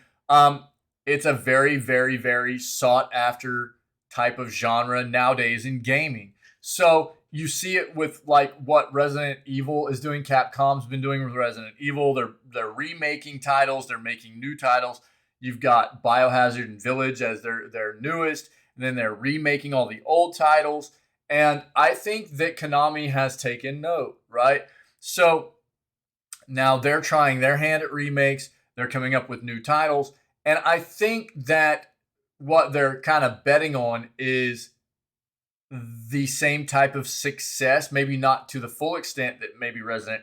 S1: it's a very, very, very sought after type of genre nowadays in gaming. So you see it with like what Resident Evil is doing. Capcom's been doing with Resident Evil. They're remaking titles. They're making new titles. You've got Biohazard and Village as their newest, and then they're remaking all the old titles. And I think that Konami has taken note, right? So now they're trying their hand at remakes. They're coming up with new titles. And I think that what they're kind of betting on is the same type of success, maybe not to the full extent that maybe Resident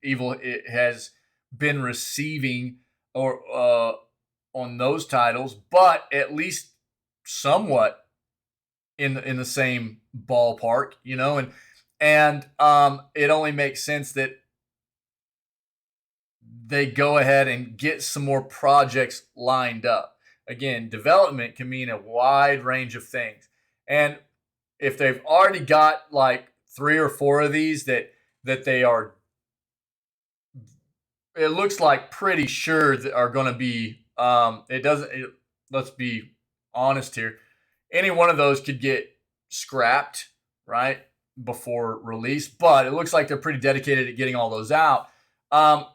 S1: Evil it has been receiving or on those titles, but at least somewhat in the same ballpark, you know, and it only makes sense that they go ahead and get some more projects lined up. Again, development can mean a wide range of things, and if they've already got like 3 or 4 of these that they are, it looks like pretty sure that are going to be. It doesn't. Let's be honest here. Any one of those could get scrapped, right, before release, but it looks like they're pretty dedicated at getting all those out.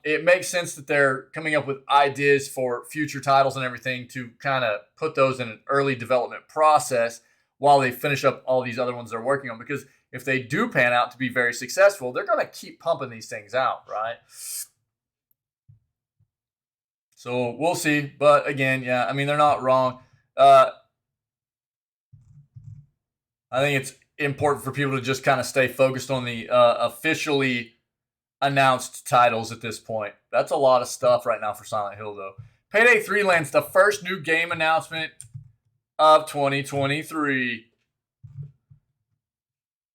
S1: It makes sense that they're coming up with ideas for future titles and everything to kind of put those in an early development process while they finish up all these other ones they're working on. Because if they do pan out to be very successful, they're going to keep pumping these things out, right? So we'll see. But again, yeah, I mean, they're not wrong. I think it's important for people to just kind of stay focused on the officially announced titles at this point. That's a lot of stuff right now for Silent Hill, though. Payday 3 lands the first new game announcement of 2023.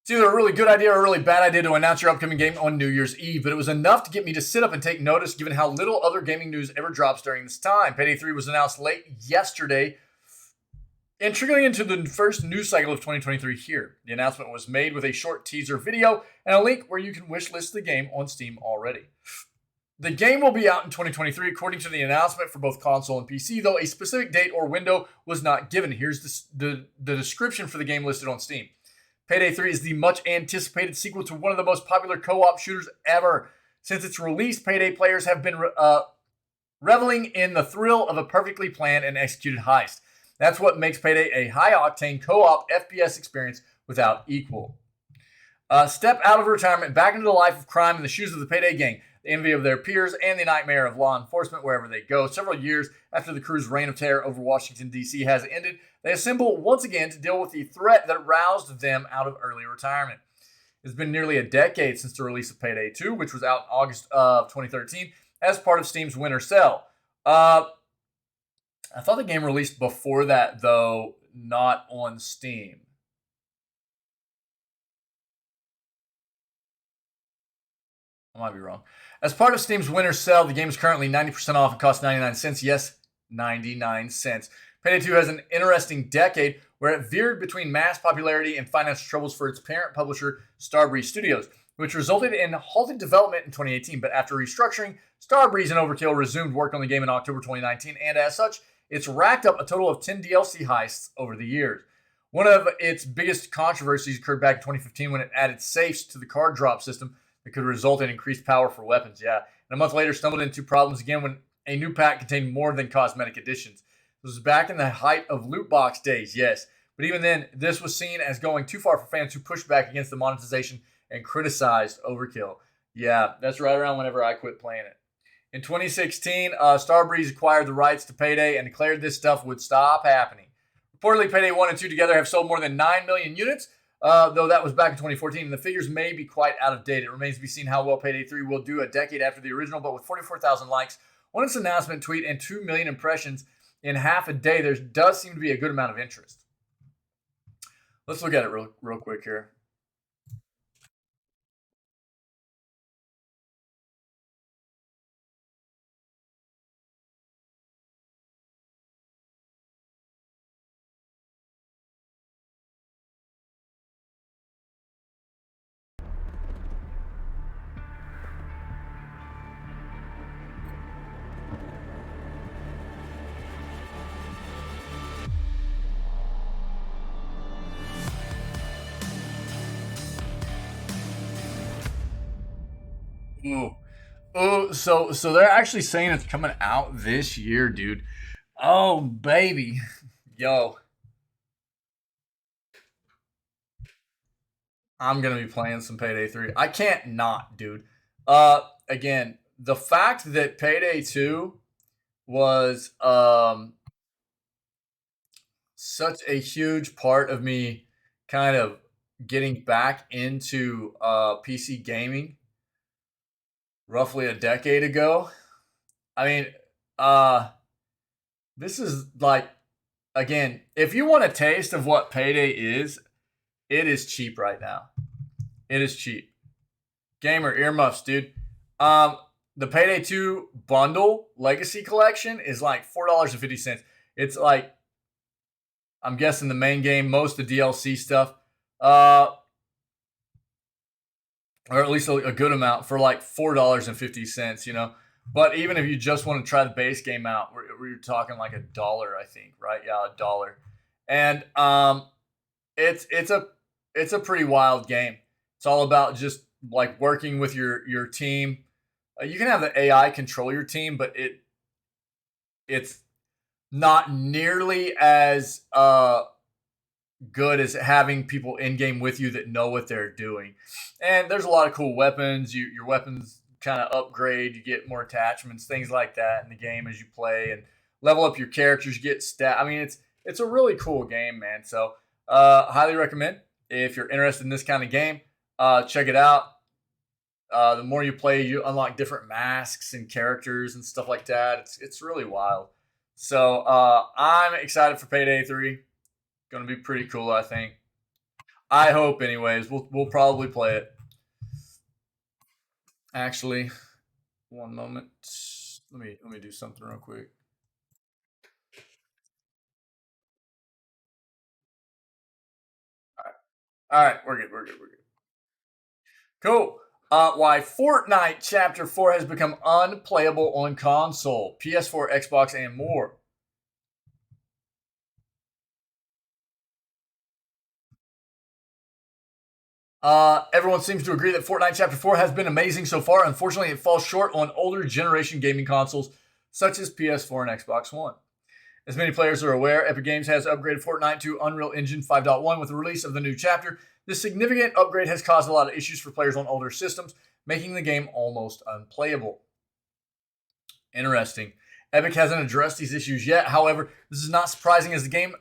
S1: It's either a really good idea or a really bad idea to announce your upcoming game on New Year's Eve, but it was enough to get me to sit up and take notice given how little other gaming news ever drops during this time. Payday 3 was announced late yesterday and trickling into the first news cycle of 2023 here. The announcement was made with a short teaser video and a link where you can wishlist the game on Steam already. The game will be out in 2023 according to the announcement for both console and PC, though a specific date or window was not given. Here's the description for the game listed on Steam. Payday 3 is the much anticipated sequel to one of the most popular co-op shooters ever. Since its release, Payday players have been reveling in the thrill of a perfectly planned and executed heist. That's what makes Payday a high-octane co-op FPS experience without equal. Step out of retirement back into the life of crime in the shoes of the Payday gang, the envy of their peers, and the nightmare of law enforcement wherever they go. Several years after the crew's reign of terror over Washington, D.C. has ended, they assemble once again to deal with the threat that roused them out of early retirement. It's been nearly a decade since the release of Payday 2, which was out in August of 2013 as part of Steam's winter sale. I thought the game released before that, though, not on Steam. I might be wrong. As part of Steam's winter sale, the game is currently 90% off and costs 99 cents. Yes, 99 cents. Payday 2 has an interesting decade where it veered between mass popularity and financial troubles for its parent publisher, Starbreeze Studios, which resulted in halted development in 2018. But after restructuring, Starbreeze and Overkill resumed work on the game in October 2019, and as such, it's racked up a total of 10 DLC heists over the years. One of its biggest controversies occurred back in 2015 when it added safes to the card drop system that could result in increased power for weapons. Yeah, and a month later stumbled into problems again when a new pack contained more than cosmetic additions. This was back in the height of loot box days, yes. But even then, this was seen as going too far for fans who pushed back against the monetization and criticized Overkill. Yeah, that's right around whenever I quit playing it. In 2016, Starbreeze acquired the rights to Payday and declared this stuff would stop happening. Reportedly, Payday 1 and 2 together have sold more than 9 million units, though that was back in 2014, and the figures may be quite out of date. It remains to be seen how well Payday 3 will do a decade after the original, but with 44,000 likes on its announcement tweet and 2 million impressions in half a day, there does seem to be a good amount of interest. Let's look at it real quick here. Ooh. Oh, so they're actually saying it's coming out this year, dude. Oh, baby. Yo, I'm going to be playing some Payday 3. I can't not, dude. Again, the fact that Payday 2 was such a huge part of me kind of getting back into PC gaming roughly a decade ago. I mean, uh, this is like, again, if you want a taste of what Payday is, it is cheap right now. It is cheap. Gamer earmuffs, dude. Um, the Payday 2 bundle legacy collection is like $4.50. It's like, I'm guessing the main game, most of the DLC stuff, uh, or at least a good amount for like $4.50, you know. But even if you just want to try the base game out, we're talking like $1, I think, right? Yeah, $1. And it's a pretty wild game. It's all about just like working with your team. You can have the AI control your team, but it's not nearly as good as having people in game with you that know what they're doing. And there's a lot of cool weapons. Your weapons kind of upgrade. You get more attachments, things like that in the game as you play and level up your characters. You get stat. I mean, it's a really cool game, man. So highly recommend if you're interested in this kind of game. Check it out. The more you play, you unlock different masks and characters and stuff like that. It's really wild. So I'm excited for Payday 3. Going to be pretty cool, I think. I hope, anyways. We'll probably play it. Actually, one moment. Let me do something real quick. All right, we're good. We're good. We're good. Cool. Why Fortnite Chapter 4 has become unplayable on console, PS4, Xbox, and more. Everyone seems to agree that Fortnite Chapter 4 has been amazing so far. Unfortunately, it falls short on older generation gaming consoles such as PS4 and Xbox One. As many players are aware, Epic Games has upgraded Fortnite to Unreal Engine 5.1 with the release of the new chapter. This significant upgrade has caused a lot of issues for players on older systems, making the game almost unplayable. Interesting. Epic hasn't addressed these issues yet. However, this is not surprising as the game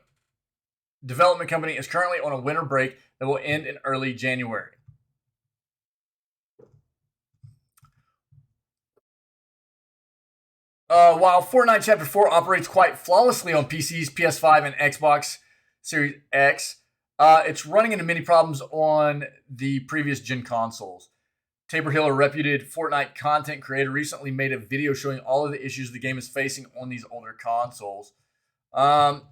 S1: development company is currently on a winter break that will end in early January. While Fortnite Chapter 4 operates quite flawlessly on PCs, PS5, and Xbox Series X, it's running into many problems on the previous gen consoles. Tabor Hill, a reputed Fortnite content creator, recently made a video showing all of the issues the game is facing on these older consoles. In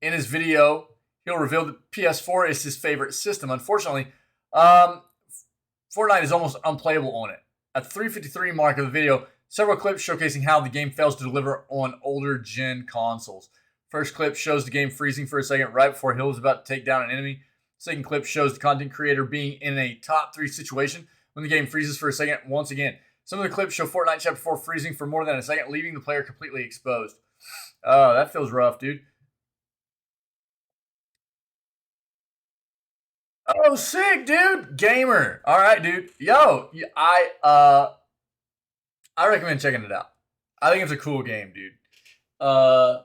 S1: his video, Hill revealed that PS4 is his favorite system. Unfortunately, Fortnite is almost unplayable on it. At the 3:53 mark of the video, several clips showcasing how the game fails to deliver on older gen consoles. First clip shows the game freezing for a second right before Hill is about to take down an enemy. Second clip shows the content creator being in a top 3 situation when the game freezes for a second once again. Some of the clips show Fortnite Chapter 4 freezing for more than a second, leaving the player completely exposed. Oh, that feels rough, dude. Oh, sick, dude. Gamer. All right, dude. Yo, I recommend checking it out. I think it's a cool game, dude. Uh,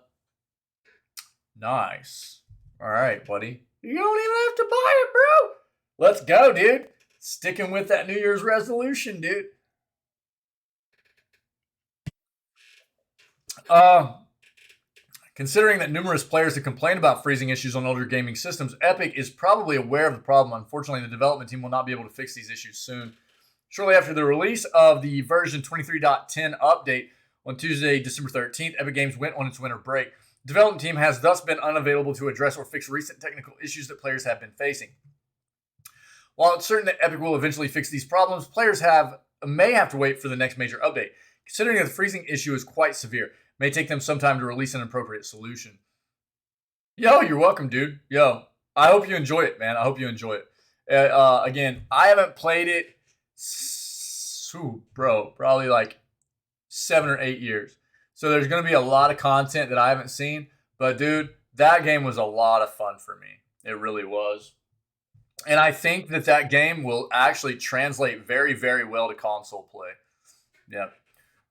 S1: nice. All right, buddy. You don't even have to buy it, bro. Let's go, dude. Sticking with that New Year's resolution, dude. Uh, Considering that numerous players have complained about freezing issues on older gaming systems, Epic is probably aware of the problem. Unfortunately, the development team will not be able to fix these issues soon. Shortly after the release of the version 23.10 update on Tuesday, December 13th, Epic Games went on its winter break. The development team has thus been unavailable to address or fix recent technical issues that players have been facing. While it's certain that Epic will eventually fix these problems, players may have to wait for the next major update. Considering that the freezing issue is quite severe, it may take them some time to release an appropriate solution. Yo, you're welcome, dude. Yo, I hope you enjoy it, man. I hope you enjoy it. Again, I haven't played it, probably like 7 or 8 years. So there's going to be a lot of content that I haven't seen. But, dude, that game was a lot of fun for me. It really was. And I think that game will actually translate very, very well to console play. Yeah.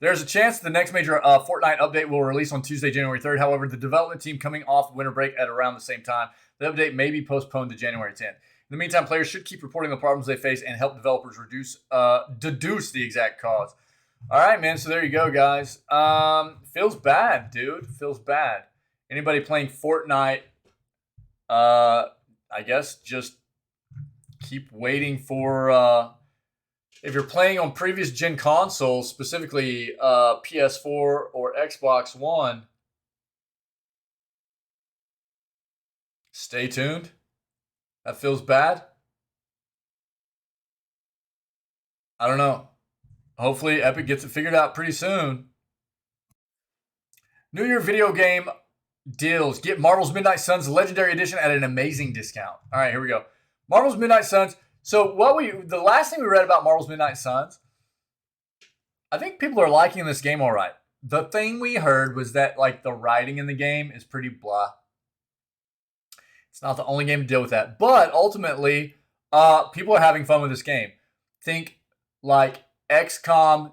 S1: There's a chance the next major Fortnite update will release on Tuesday, January 3rd. However, the development team coming off winter break at around the same time, the update may be postponed to January 10th. In the meantime, players should keep reporting the problems they face and help developers deduce the exact cause. All right, man. So there you go, guys. Feels bad, dude. Feels bad. Anybody playing Fortnite, I guess just keep waiting for... if you're playing on previous gen consoles, specifically PS4 or Xbox One, stay tuned. That feels bad. I don't know. Hopefully Epic gets it figured out pretty soon. New Year video game deals. Get Marvel's Midnight Suns Legendary Edition at an amazing discount. All right, here we go. Marvel's Midnight Suns. So the last thing we read about Marvel's Midnight Suns, I think people are liking this game all right. The thing we heard was that like the writing in the game is pretty blah. It's not the only game to deal with that. But ultimately, people are having fun with this game. Think like XCOM,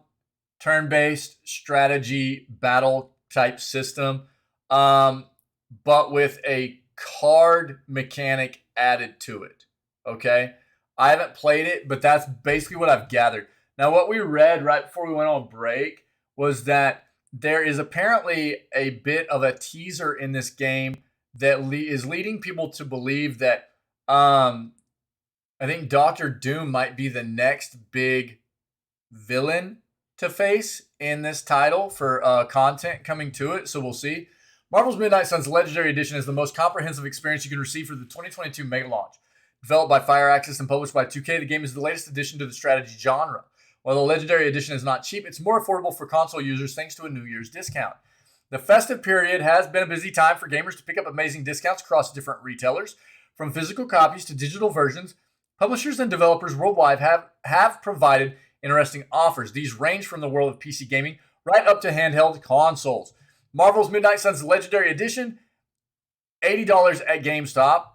S1: turn-based strategy battle type system, but with a card mechanic added to it. Okay? I haven't played it, but that's basically what I've gathered. Now, what we read right before we went on break was that there is apparently a bit of a teaser in this game that is leading people to believe that I think Doctor Doom might be the next big villain to face in this title for content coming to it. So we'll see. Marvel's Midnight Suns Legendary Edition is the most comprehensive experience you can receive for the 2022 mega launch. Developed by Firaxis and published by 2K, the game is the latest addition to the strategy genre. While the Legendary Edition is not cheap, it's more affordable for console users thanks to a New Year's discount. The festive period has been a busy time for gamers to pick up amazing discounts across different retailers. From physical copies to digital versions, publishers and developers worldwide have provided interesting offers. These range from the world of PC gaming right up to handheld consoles. Marvel's Midnight Suns Legendary Edition, $80 at GameStop.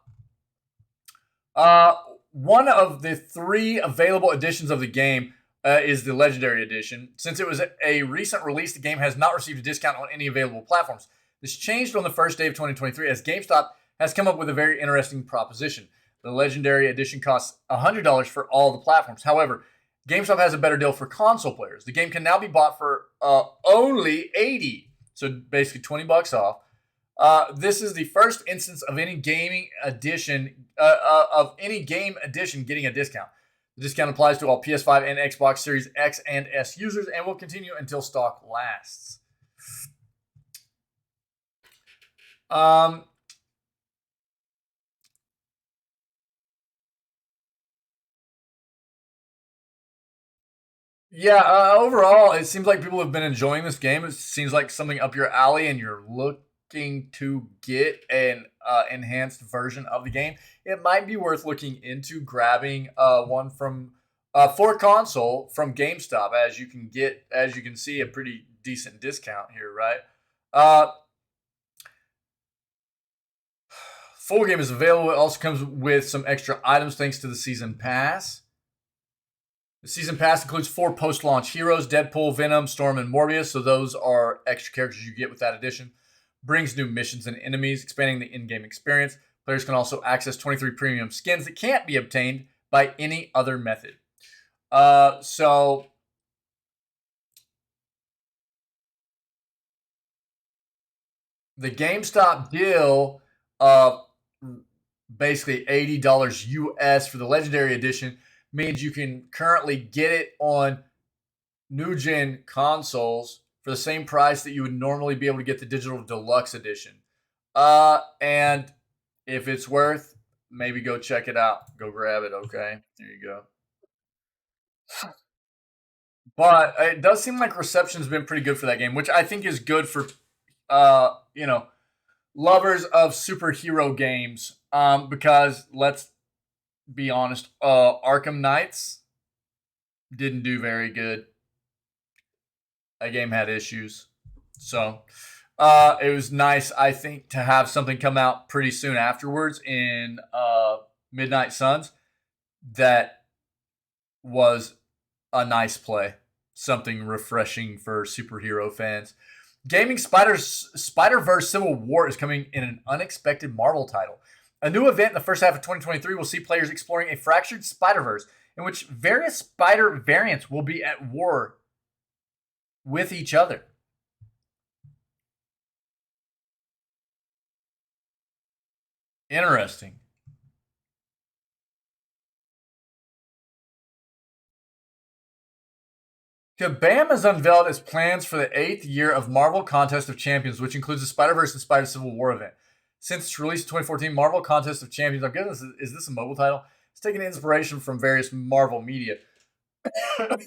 S1: One of the 3 available editions of the game is the Legendary Edition. Since it was a recent release, the game has not received a discount on any available platforms. This changed on the first day of 2023 as GameStop has come up with a very interesting proposition. The Legendary Edition costs $100 for all the platforms. However, GameStop has a better deal for console players. The game can now be bought for only $80, so basically $20 off. This is the first instance of any gaming edition getting a discount. The discount applies to all PS5 and Xbox Series X and S users and will continue until stock lasts. Overall, it seems like people have been enjoying this game. It seems like something up your alley and you're looking to get an enhanced version of the game. It might be worth looking into grabbing one from for console from GameStop, as you can see, a pretty decent discount here, right? Full game is available. It also comes with some extra items thanks to the Season Pass. The Season Pass includes 4 post-launch heroes, Deadpool, Venom, Storm, and Morbius, so those are extra characters you get with that edition. Brings new missions and enemies, expanding the in-game experience. Players can also access 23 premium skins that can't be obtained by any other method. So the GameStop deal of basically $80 US for the Legendary Edition means you can currently get it on new gen consoles for the same price that you would normally be able to get the digital deluxe edition. And if it's worth, maybe go check it out. Go grab it, okay? There you go. But it does seem like reception's been pretty good for that game, which I think is good for lovers of superhero games. Because let's be honest, Arkham Knights didn't do very good. That game had issues. So it was nice, I think, to have something come out pretty soon afterwards in Midnight Suns that was a nice play. something refreshing for superhero fans. Gaming Spider-Verse Civil War is coming in an unexpected Marvel title. A new event in the first half of 2023 will see players exploring a fractured Spider-Verse in which various spider variants will be at war with each other. Interesting. Kabam has unveiled its plans for the 8th year of Marvel Contest of Champions, which includes the Spider-Verse and Spider-Civil War event. Since its release in 2014, Marvel Contest of Champions, I'm guessing is this a mobile title? It's taking inspiration from various Marvel media.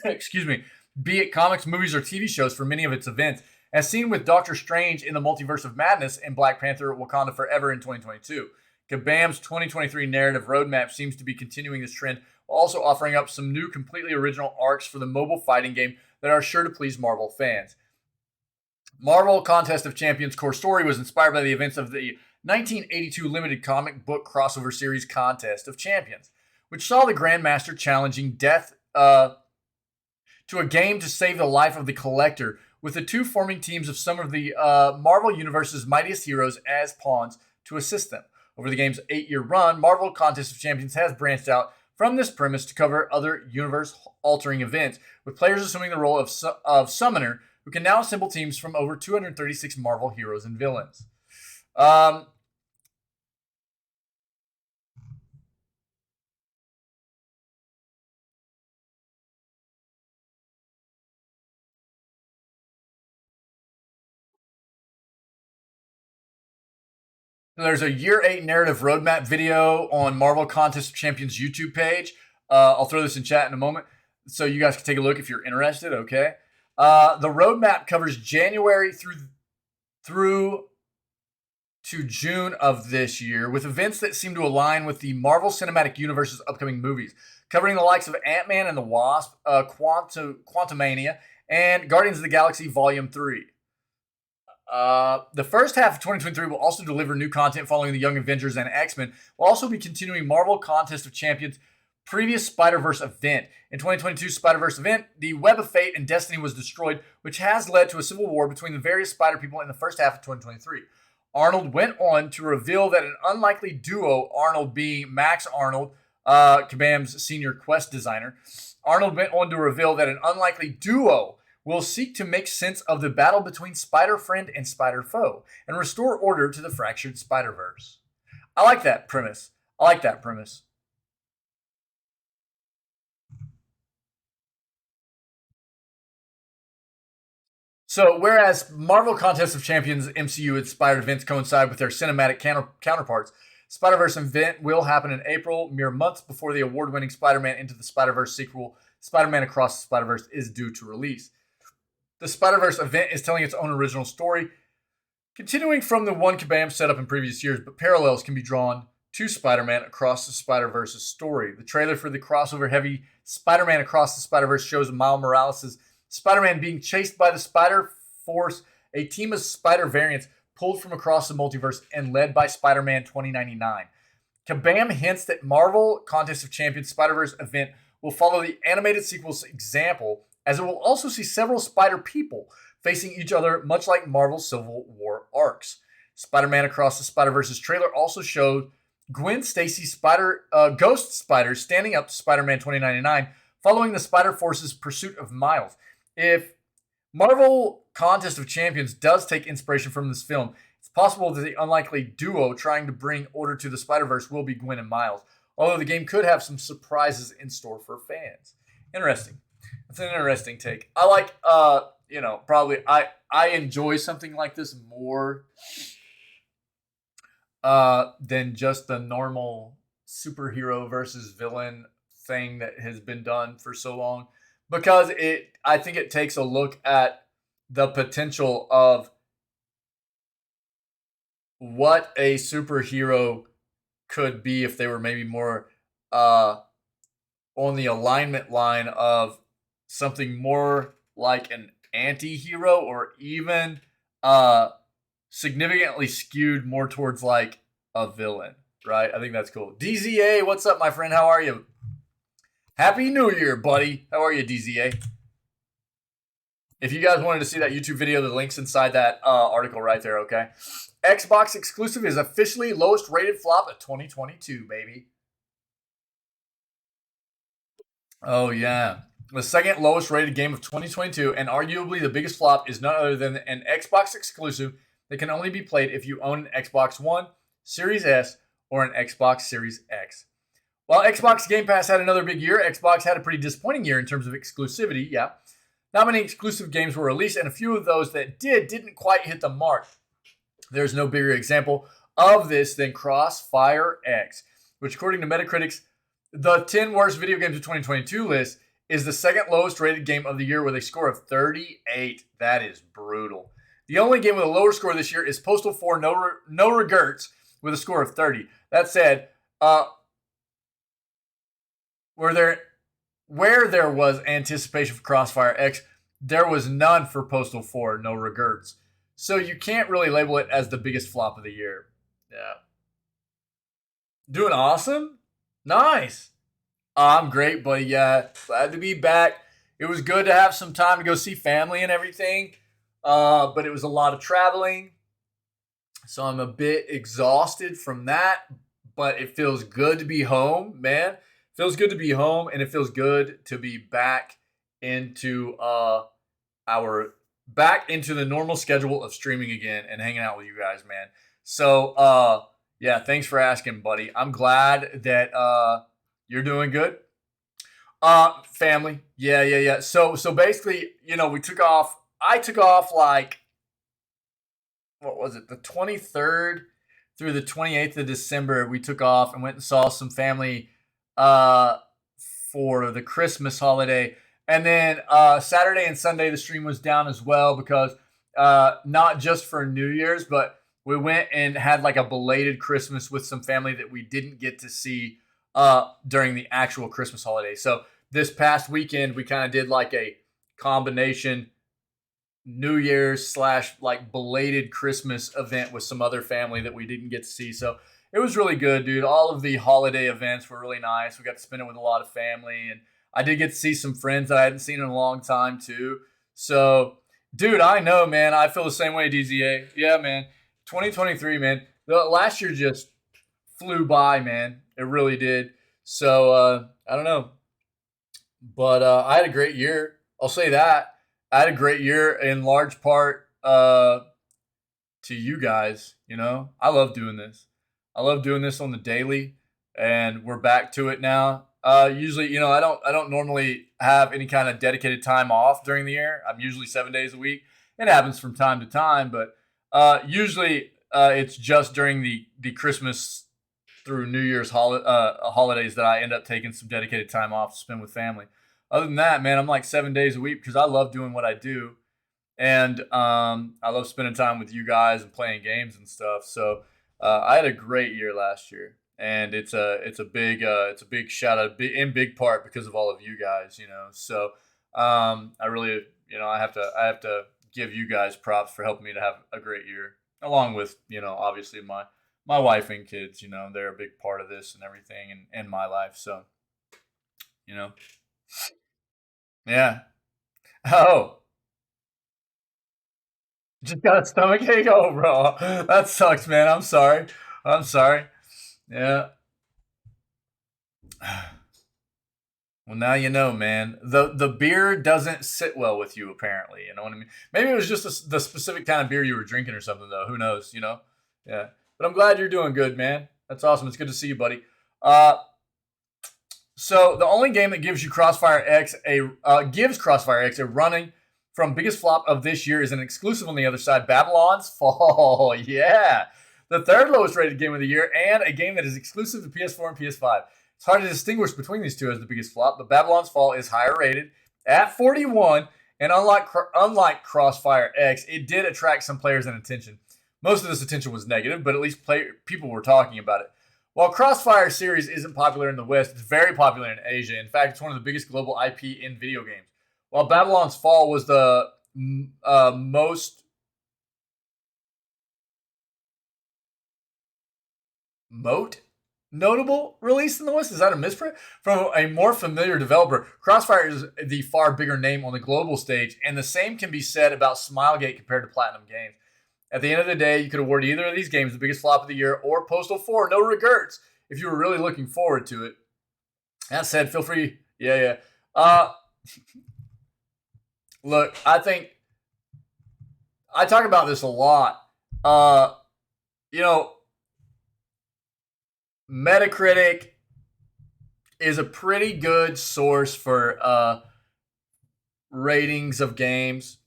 S1: Excuse me. Be it comics, movies, or TV shows for many of its events, as seen with Doctor Strange in the Multiverse of Madness and Black Panther Wakanda Forever in 2022. Kabam's 2023 narrative roadmap seems to be continuing this trend, while also offering up some new, completely original arcs for the mobile fighting game that are sure to please Marvel fans. Marvel Contest of Champions core story was inspired by the events of the 1982 limited comic book crossover series Contest of Champions, which saw the Grandmaster challenging death to a game to save the life of the Collector, with the two forming teams of some of the Marvel Universe's mightiest heroes as pawns to assist them. Over the game's 8-year run, Marvel Contest of Champions has branched out from this premise to cover other universe-altering events, with players assuming the role of Summoner, who can now assemble teams from over 236 Marvel heroes and villains. There's a year 8 narrative roadmap video on Marvel Contest of Champions YouTube page. I'll throw this in chat in a moment so you guys can take a look if you're interested, okay? The roadmap covers January through to June of this year, with events that seem to align with the Marvel Cinematic Universe's upcoming movies, covering the likes of Ant-Man and the Wasp, Quantumania, and Guardians of the Galaxy Volume 3. The first half of 2023 will also deliver new content following the Young Avengers and X-Men. We'll also be continuing Marvel Contest of Champions' previous Spider-Verse event. In 2022 Spider-Verse event, the Web of Fate and Destiny was destroyed, which has led to a civil war between the various Spider people in the first half of 2023. Arnold went on to reveal that an unlikely duo, Arnold being Max Arnold, Kabam's senior quest designer, Arnold went on to reveal that an unlikely duo will seek to make sense of the battle between Spider-Friend and Spider-Foe and restore order to the fractured Spider-Verse. I like that premise. So, whereas Marvel Contest of Champions MCU-inspired events coincide with their cinematic counterparts, Spider-Verse event will happen in April, mere months before the award-winning Spider-Man Into the Spider-Verse sequel, Spider-Man Across the Spider-Verse, is due to release. The Spider-Verse event is telling its own original story, continuing from the one Kabam set up in previous years, but parallels can be drawn to Spider-Man Across the Spider-Verse's story. The trailer for the crossover-heavy Spider-Man Across the Spider-Verse shows Miles Morales' Spider-Man being chased by the Spider-Force, a team of spider variants pulled from across the multiverse and led by Spider-Man 2099. Kabam hints that Marvel Contest of Champions Spider-Verse event will follow the animated sequel's example, as it will also see several spider people facing each other, much like Marvel's Civil War arcs. Spider-Man Across the Spider-Verse's trailer also showed Gwen Stacy's Ghost Spider standing up to Spider-Man 2099, following the Spider-Force's pursuit of Miles. If Marvel Contest of Champions does take inspiration from this film, it's possible that the unlikely duo trying to bring order to the Spider-Verse will be Gwen and Miles, although the game could have some surprises in store for fans. Interesting. That's an interesting take. I like, probably I enjoy something like this more than just the normal superhero versus villain thing that has been done for so long, because I think it takes a look at the potential of what a superhero could be if they were maybe more on the alignment line of something more like an anti-hero, or even significantly skewed more towards like a villain, right? I think that's cool. DZA, what's up, my friend? How are you? Happy New Year, buddy. How are you, DZA? If you guys wanted to see that YouTube video, the link's inside that article right there, okay? Xbox exclusive is officially lowest rated flop of 2022, baby. Oh, yeah. The second lowest rated game of 2022 and arguably the biggest flop is none other than an Xbox exclusive that can only be played if you own an Xbox One, Series S, or an Xbox Series X. While Xbox Game Pass had another big year, Xbox had a pretty disappointing year in terms of exclusivity, yeah. Not many exclusive games were released, and a few of those that didn't quite hit the mark. There's no bigger example of this than Crossfire X, which according to Metacritic's The 10 Worst Video Games of 2022 list is the second lowest rated game of the year with a score of 38. That is brutal. The only game with a lower score this year is Postal 4 No Regrets with a score of 30. That said, where there was anticipation for Crossfire X, there was none for Postal 4 No Regrets. So you can't really label it as the biggest flop of the year. Yeah. Doing awesome? Nice. I'm great, buddy. Yeah, glad to be back. It was good to have some time to go see family and everything, but it was a lot of traveling. So I'm a bit exhausted from that, but it feels good to be home, man. It feels good to be home, and it feels good to be back into the normal schedule of streaming again and hanging out with you guys, man. So yeah, thanks for asking, buddy. I'm glad that you're doing good. Family. Yeah. So basically, we took off. I took off like, what was it? The 23rd through the 28th of December. We took off and went and saw some family for the Christmas holiday. And then Saturday and Sunday, the stream was down as well because not just for New Year's, but we went and had like a belated Christmas with some family that we didn't get to see during the actual Christmas holiday. So this past weekend, we kind of did like a combination New Year's / like belated Christmas event with some other family that we didn't get to see. So it was really good, dude. All of the holiday events were really nice. We got to spend it with a lot of family, and I did get to see some friends that I hadn't seen in a long time too. So, dude, I know, man. I feel the same way, DZA. Yeah, man. 2023, man. The last year just flew by, man. It really did. So I don't know, but I had a great year. I'll say that. I had a great year in large part to you guys. I love doing this. I love doing this on the daily, and we're back to it now. Usually, I don't normally have any kind of dedicated time off during the year. I'm usually 7 days a week. It happens from time to time, but usually it's just during the Christmas through New Year's holidays that I end up taking some dedicated time off to spend with family. Other than that, man, I'm like 7 days a week because I love doing what I do, and I love spending time with you guys and playing games and stuff. So I had a great year last year, and it's a big shout out in big part because of all of you guys. So I really I have to give you guys props for helping me to have a great year, along with obviously my wife and kids. They're a big part of this and everything in my life. So yeah. Oh, just got a stomach ache. Oh, bro, that sucks, man. I'm sorry. I'm sorry. Yeah. Well, now you know, man. The beer doesn't sit well with you, apparently. You know what I mean? Maybe it was just the specific kind of beer you were drinking or something, though. Who knows? Yeah. But I'm glad you're doing good, man. That's awesome. It's good to see you, buddy. So the only game that gives Crossfire X a running from biggest flop of this year is an exclusive on the other side, Babylon's Fall. Yeah. The third lowest rated game of the year and a game that is exclusive to PS4 and PS5. It's hard to distinguish between these two as the biggest flop, but Babylon's Fall is higher rated at 41, and unlike Crossfire X, it did attract some players and attention. Most of this attention was negative, but at least people were talking about it. While Crossfire series isn't popular in the West, it's very popular in Asia. In fact, it's one of the biggest global IP in video games. While Babylon's Fall was the most notable release in the West? Is that a misprint? From a more familiar developer, Crossfire is the far bigger name on the global stage, and the same can be said about Smilegate compared to Platinum Games. At the end of the day, you could award either of these games the biggest flop of the year or Postal 4, no regrets, if you were really looking forward to it. That said, feel free. Yeah. Look, I think I talk about this a lot. You know, Metacritic is a pretty good source for ratings of games.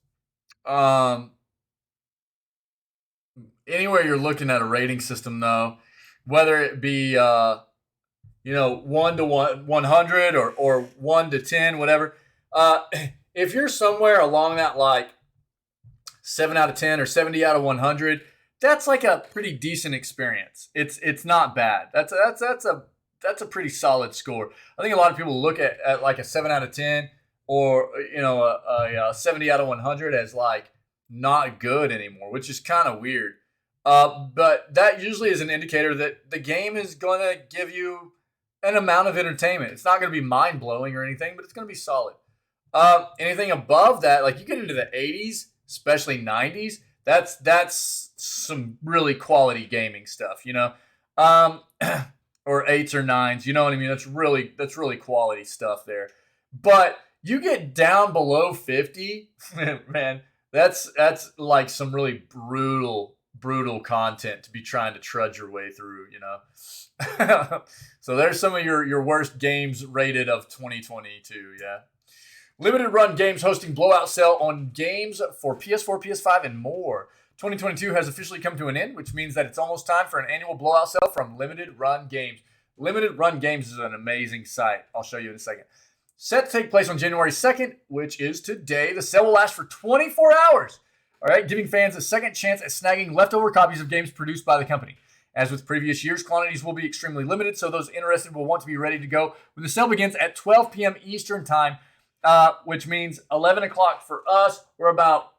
S1: Anywhere you're looking at a rating system, though, whether it be 1 to 100 or 1 to 10, whatever. If you're somewhere along that like 7 out of 10 or 70 out of 100, that's like a pretty decent experience. It's not bad. That's a pretty solid score. I think a lot of people look at like a 7 out of 10 or a 70 out of 100 as like not good anymore, which is kind of weird. But that usually is an indicator that the game is going to give you an amount of entertainment. It's not going to be mind blowing or anything, but it's going to be solid. Anything above that, like you get into the 80s, especially 90s, that's some really quality gaming stuff, or 8s or 9s, you know what I mean? That's really quality stuff there. But you get down below 50, man, that's like some really brutal content to be trying to trudge your way through, So there's some of your worst games rated of 2022, yeah. Limited run games hosting blowout sale on games for PS4, PS5, and more. 2022 has officially come to an end, which means that it's almost time for an annual blowout sale from Limited Run Games. Limited Run Games is an amazing site. I'll show you in a second. Set to take place on January 2nd, which is today. The sale will last for 24 hours. All right, giving fans a second chance at snagging leftover copies of games produced by the company. As with previous years, quantities will be extremely limited, so those interested will want to be ready to go when the sale begins at 12 p.m. Eastern Time, which means 11 o'clock for us. We're about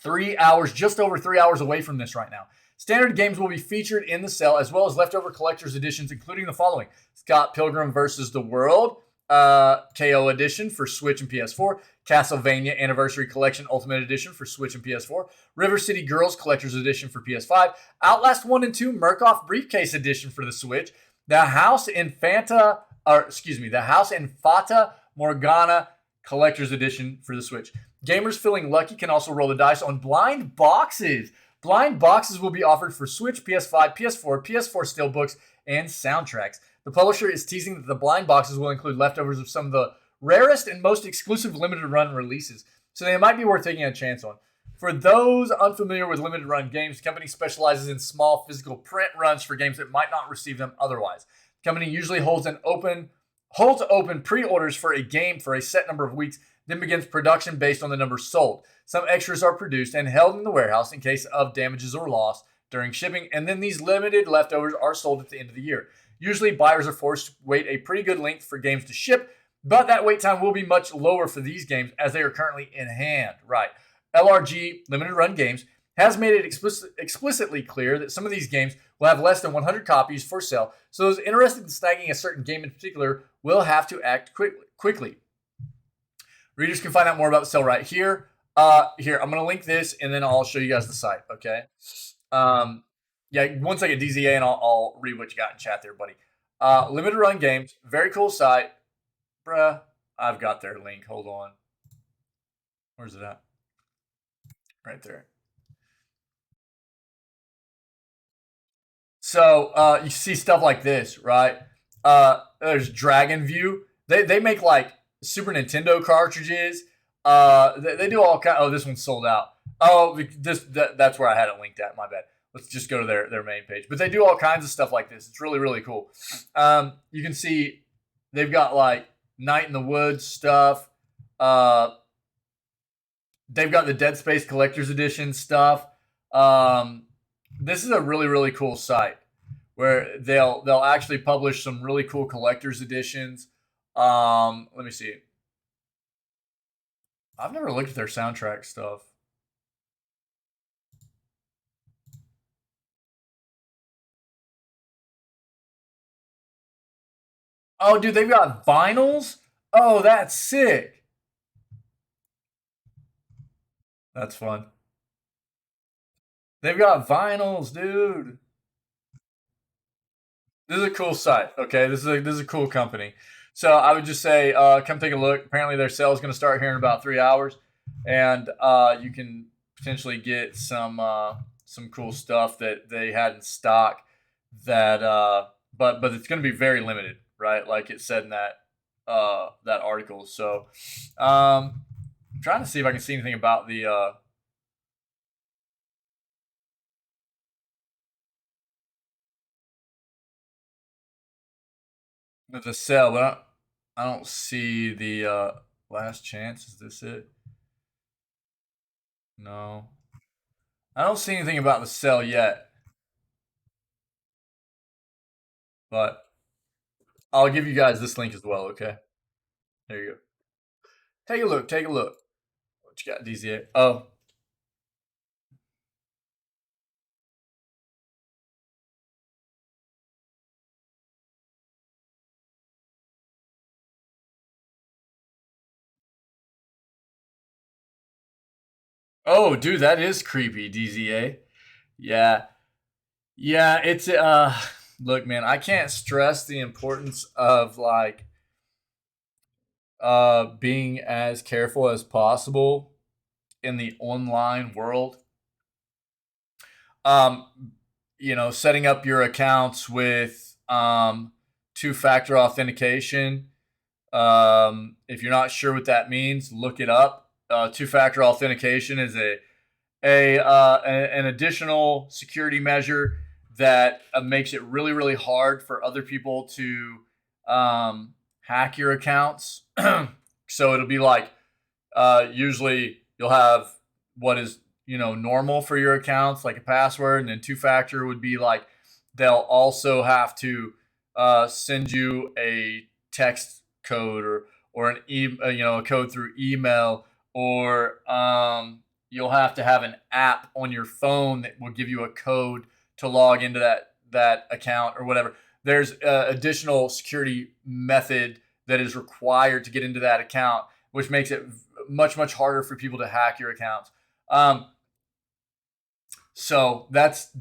S1: 3 hours, just over 3 hours away from this right now. Standard games will be featured in the sale, as well as leftover collector's editions, including the following: Scott Pilgrim vs. the World, KO Edition for Switch and PS4, Castlevania Anniversary Collection Ultimate Edition for Switch and PS4, River City Girls Collector's Edition for PS5, Outlast 1 and 2 Murkoff Briefcase Edition for the Switch, the House Infanta Morgana Collector's Edition for the Switch. Gamers feeling lucky can also roll the dice on blind boxes. Blind boxes will be offered for Switch, PS5, PS4, PS4 Steelbooks, and soundtracks. The publisher is teasing that the blind boxes will include leftovers of some of the rarest and most exclusive limited run releases, so they might be worth taking a chance on. For those unfamiliar with limited run games, the company specializes in small physical print runs for games that might not receive them otherwise. The company usually holds open pre-orders for a game for a set number of weeks, then begins production based on the number sold. Some extras are produced and held in the warehouse in case of damages or loss during shipping, and then these limited leftovers are sold at the end of the year. Usually, buyers are forced to wait a pretty good length for games to ship, but that wait time will be much lower for these games as they are currently in hand. Right. LRG, Limited Run Games, has made it explicitly clear that some of these games will have less than 100 copies for sale, so those interested in snagging a certain game in particular will have to act quickly. Readers can find out more about the sale right here. Here, I'm going to link this, and then I'll show you guys the site, okay? Yeah, 1 second, DZA, and I'll read what you got in chat there, buddy. Limited Run Games, very cool site. Bruh, I've got their link. Hold on. Where's it at? Right there. So you see stuff like this, right? There's Dragon View. They make like Super Nintendo cartridges. They do all kind. Oh, this one's sold out. Oh, that's where I had it linked at. My bad. Let's just go to their main page. But they do all kinds of stuff like this. It's really, really cool. You can see they've got like Night in the Woods stuff. They've got the Dead Space Collector's Edition stuff. This is a really, really cool site where they'll actually publish some really cool collector's editions. Let me see. I've never looked at their soundtrack stuff. Oh, dude, they've got vinyls? Oh, that's sick. That's fun. They've got vinyls, dude. This is a cool site. Okay, this is a cool company. So I would just say, come take a look. Apparently, their sale is going to start here in about 3 hours, and you can potentially get some cool stuff that they had in stock. That but it's going to be very limited, right? Like it said in that article. So I'm trying to see if I can see anything about the sale, but I don't see the last chance. Is this it? No. I don't see anything about the sale yet, but I'll give you guys this link as well, okay? There you go. Take a look, take a look. What you got, DZA? Oh, dude, that is creepy, DZA. Yeah. Yeah, it's look, man, I can't stress the importance of like being as careful as possible in the online world. Um setting up your accounts with two-factor authentication. If you're not sure what that means, look it up. Two-factor authentication is an additional security measure that makes it really really hard for other people to hack your accounts. So it'll be like usually you'll have what is normal for your accounts, like a password, and then two-factor would be like they'll also have to send you a text code or a code through email, or you'll have to have an app on your phone that will give you a code to log into that account or whatever. There's additional security method that is required to get into that account, which makes it much much harder for people to hack your accounts. So that's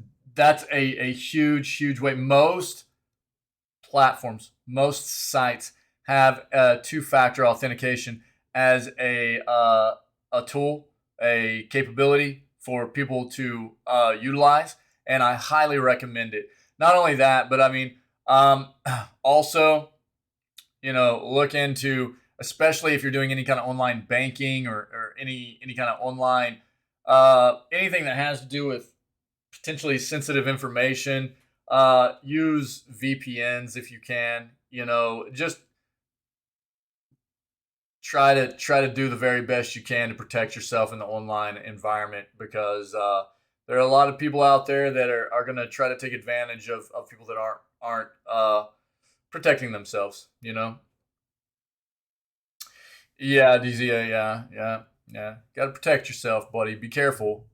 S1: a huge way. Most platforms, most sites have two-factor authentication as a tool, a capability for people to utilize, and I highly recommend it. Not only that, but I mean, also, look into, especially if you're doing any kind of online banking or any kind of online anything that has to do with potentially sensitive information. Use VPNs if you can. Just try to do the very best you can to protect yourself in the online environment, because there are a lot of people out there that are going to try to take advantage of people that aren't protecting themselves. Yeah, DZA. Yeah. Got to protect yourself, buddy. Be careful.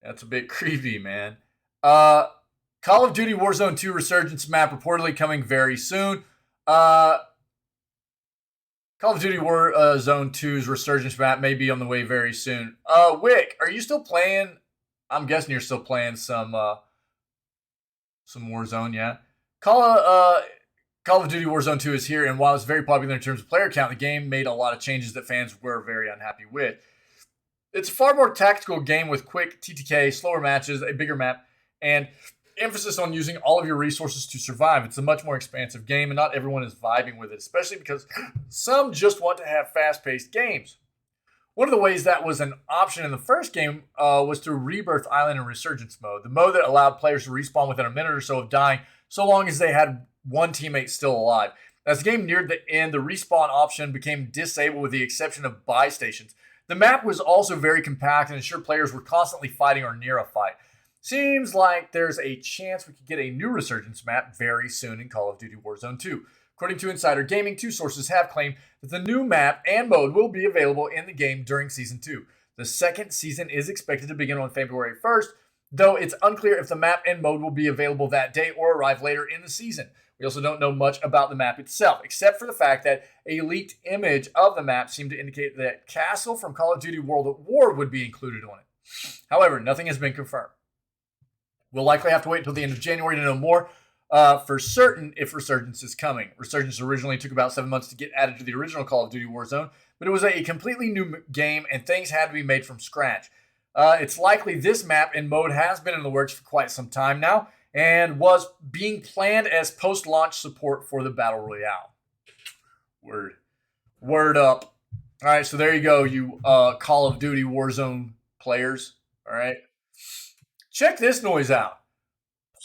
S1: That's a bit creepy, man. Uh, Call of Duty Warzone 2 Resurgence map reportedly coming very soon. Uh, Call of Duty Warzone 2's Resurgence map may be on the way very soon. Wick, are you still playing? I'm guessing you're still playing some Warzone, yeah. Call of Duty Warzone 2 is here, and while it's very popular in terms of player count, the game made a lot of changes that fans were very unhappy with. It's a far more tactical game with quick TTK, slower matches, a bigger map, and emphasis on using all of your resources to survive. It's a much more expansive game, and not everyone is vibing with it, especially because some just want to have fast-paced games. One of the ways that was an option in the first game was through Rebirth Island and Resurgence mode, the mode that allowed players to respawn within a minute or so of dying, so long as they had one teammate still alive. As the game neared the end, the respawn option became disabled with the exception of buy stations. The map was also very compact and ensured players were constantly fighting or near a fight. Seems like there's a chance we could get a new Resurgence map very soon in Call of Duty Warzone 2. According to Insider Gaming, two sources have claimed that the new map and mode will be available in the game during Season 2. The second season is expected to begin on February 1st, though it's unclear if the map and mode will be available that day or arrive later in the season. We also don't know much about the map itself, except for the fact that a leaked image of the map seemed to indicate that Castle from Call of Duty World at War would be included on it. However, nothing has been confirmed. We'll likely have to wait until the end of January to know more for certain if Resurgence is coming. Resurgence originally took about 7 months to get added to the original Call of Duty Warzone, but it was a completely new game and things had to be made from scratch. It's likely this map and mode has been in the works for quite some time now and was being planned as post-launch support for the Battle Royale. Word up. All right, so there you go, you Call of Duty Warzone players. All right. Check this noise out.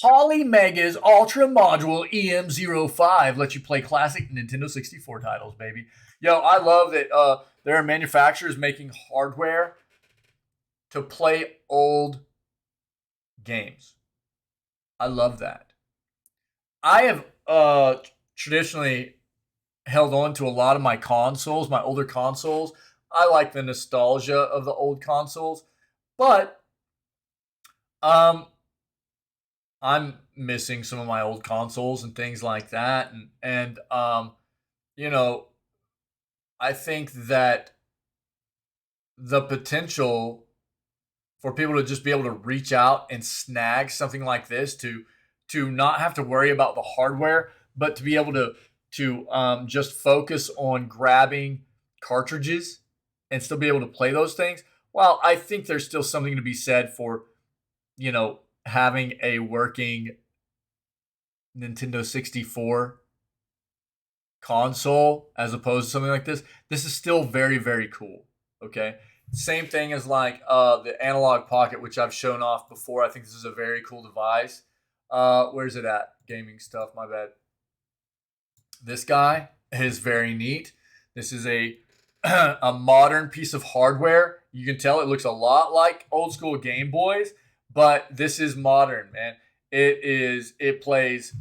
S1: Polymega's Ultra Module EM05 lets you play classic Nintendo 64 titles, baby. Yo, I love that there are manufacturers making hardware to play old games. I love that. I have traditionally held on to a lot of my consoles, my older consoles. I like the nostalgia of the old consoles, but I'm missing some of my old consoles and things like that, and you know, I think that the potential for people to just be able to reach out and snag something like this to not have to worry about the hardware, but to be able to just focus on grabbing cartridges and still be able to play those things. Well, I think there's still something to be said for, you know, having a working Nintendo 64 console as opposed to something like this. This is still very, very cool. Okay. Same thing as like the Analog Pocket, which I've shown off before. I think this is a very cool device. Where's it at? Gaming stuff, my bad. This guy is very neat. This is a a modern piece of hardware. You can tell it looks a lot like old school Game Boys, but this is modern, man. It plays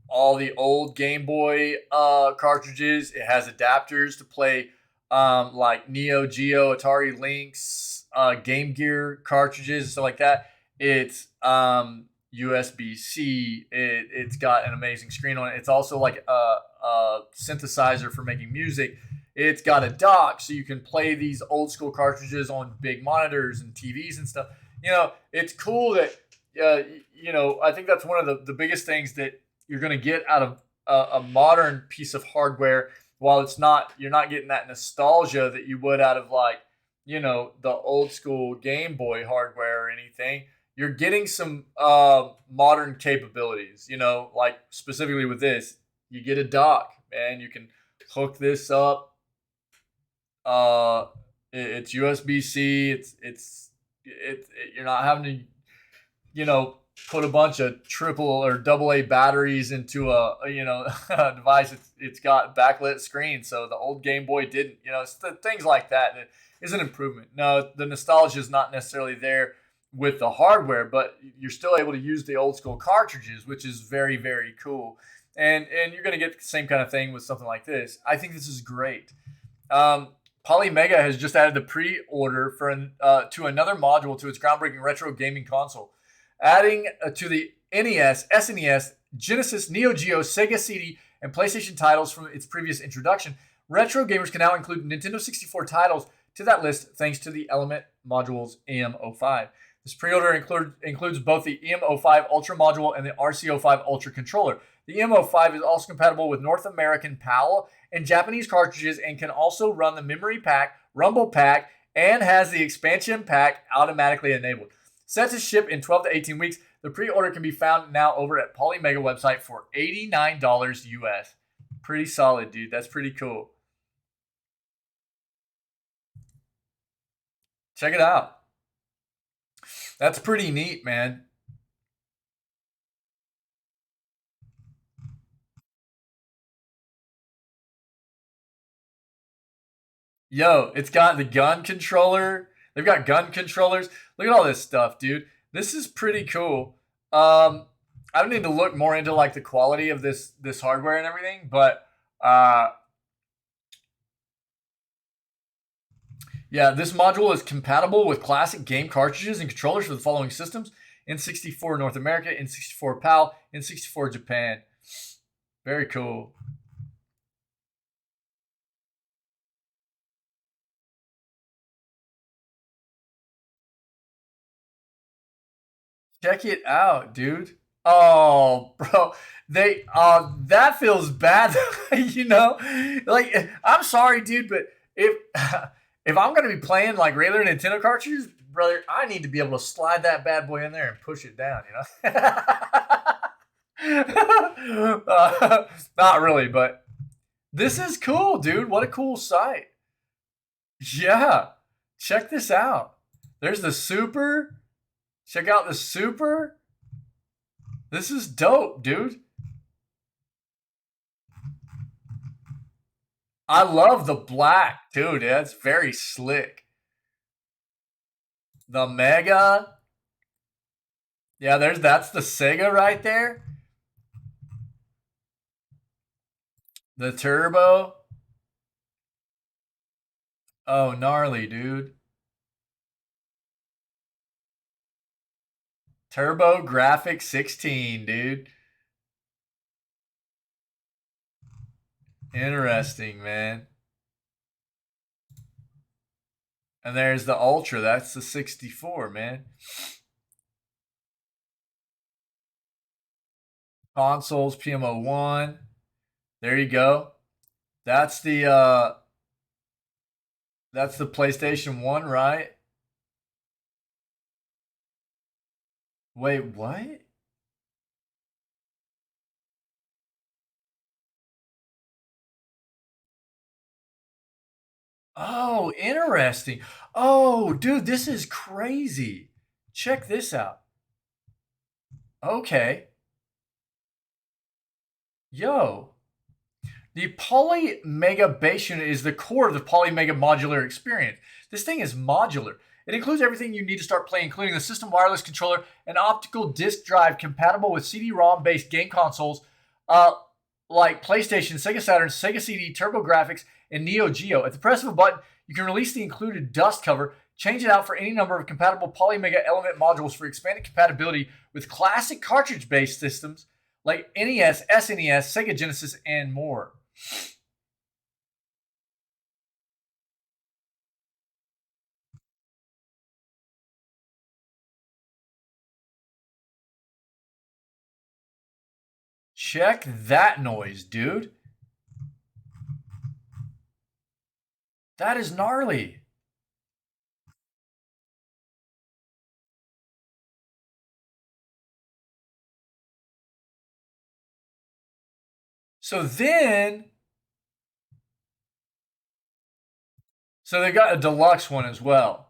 S1: all the old Game Boy cartridges. It has adapters to play like Neo Geo, Atari Lynx, Game Gear cartridges, stuff like that. It's USB-C. It's got an amazing screen on it. It's also like a synthesizer for making music. It's got a dock so you can play these old school cartridges on big monitors and TVs and stuff. You know, it's cool that, you know, I think that's one of the biggest things that you're going to get out of a modern piece of hardware. While it's not, you're not getting that nostalgia that you would out of like, you know, the old school Game Boy hardware or anything. You're getting some modern capabilities, you know, like specifically with this, you get a dock, man. You can hook this up. It's USB-C. You're not having to, you know, put a bunch of triple or double A batteries into a a device. It's got backlit screen, so the old Game Boy didn't. You know, it's things like that is an improvement. No, the nostalgia is not necessarily there with the hardware, but you're still able to use the old school cartridges, which is very, very cool. And you're going to get the same kind of thing with something like this. I think this is great. Polymega has just added the pre-order for to another module to its groundbreaking retro gaming console, adding to the NES, SNES, Genesis, Neo Geo, Sega CD, and PlayStation titles from its previous introduction. Retro gamers can now include Nintendo 64 titles to that list thanks to the Element module's EM05. This pre-order includes both the EM05 Ultra module and the RC05 Ultra controller. The EM05 is also compatible with North American PAL and Japanese cartridges and can also run the memory pack, rumble pack, and has the expansion pack automatically enabled. Set to ship in 12 to 18 weeks, the pre-order can be found now over at Polymega website for $89 US. Pretty solid, dude. That's pretty cool. Check it out. That's pretty neat, man. Yo, it's got the gun controller. They've got gun controllers. Look at all this stuff, dude. This is pretty cool. I would need to look more into like the quality of this hardware and everything, but yeah, this module is compatible with classic game cartridges and controllers for the following systems: N64 North America, N64 PAL, N64 Japan. Very cool. Check it out, dude. Oh, bro. That feels bad, you know? Like I'm sorry, dude, but if if I'm gonna be playing like regular Nintendo cartridges, brother, I need to be able to slide that bad boy in there and push it down, you know? Not really, but this is cool, dude. What a cool site. Yeah. Check this out. There's the Super. Check out the Super. This is dope, dude. I love the black, dude. That's very slick. The Mega. Yeah, that's the Sega right there. The Turbo. Oh, gnarly, dude. Turbo Graphic 16, dude. Interesting, man. And there's the Ultra. That's the 64, man. Consoles PMO1. There you go. That's the PlayStation 1, right? Wait, what? Oh, interesting. Oh, dude, this is crazy. Check this out. Okay. Yo. The Poly Mega base unit is the core of the Poly Mega modular experience. This thing is modular. It includes everything you need to start playing, including the system wireless controller and optical disc drive compatible with CD-ROM based game consoles like PlayStation, Sega Saturn, Sega CD, TurboGrafx, and Neo Geo. At the press of a button, you can release the included dust cover, change it out for any number of compatible Poly Mega element modules for expanded compatibility with classic cartridge-based systems like NES, SNES, Sega Genesis, and more. Check that noise, dude. That is gnarly. So then, so they got a deluxe one as well.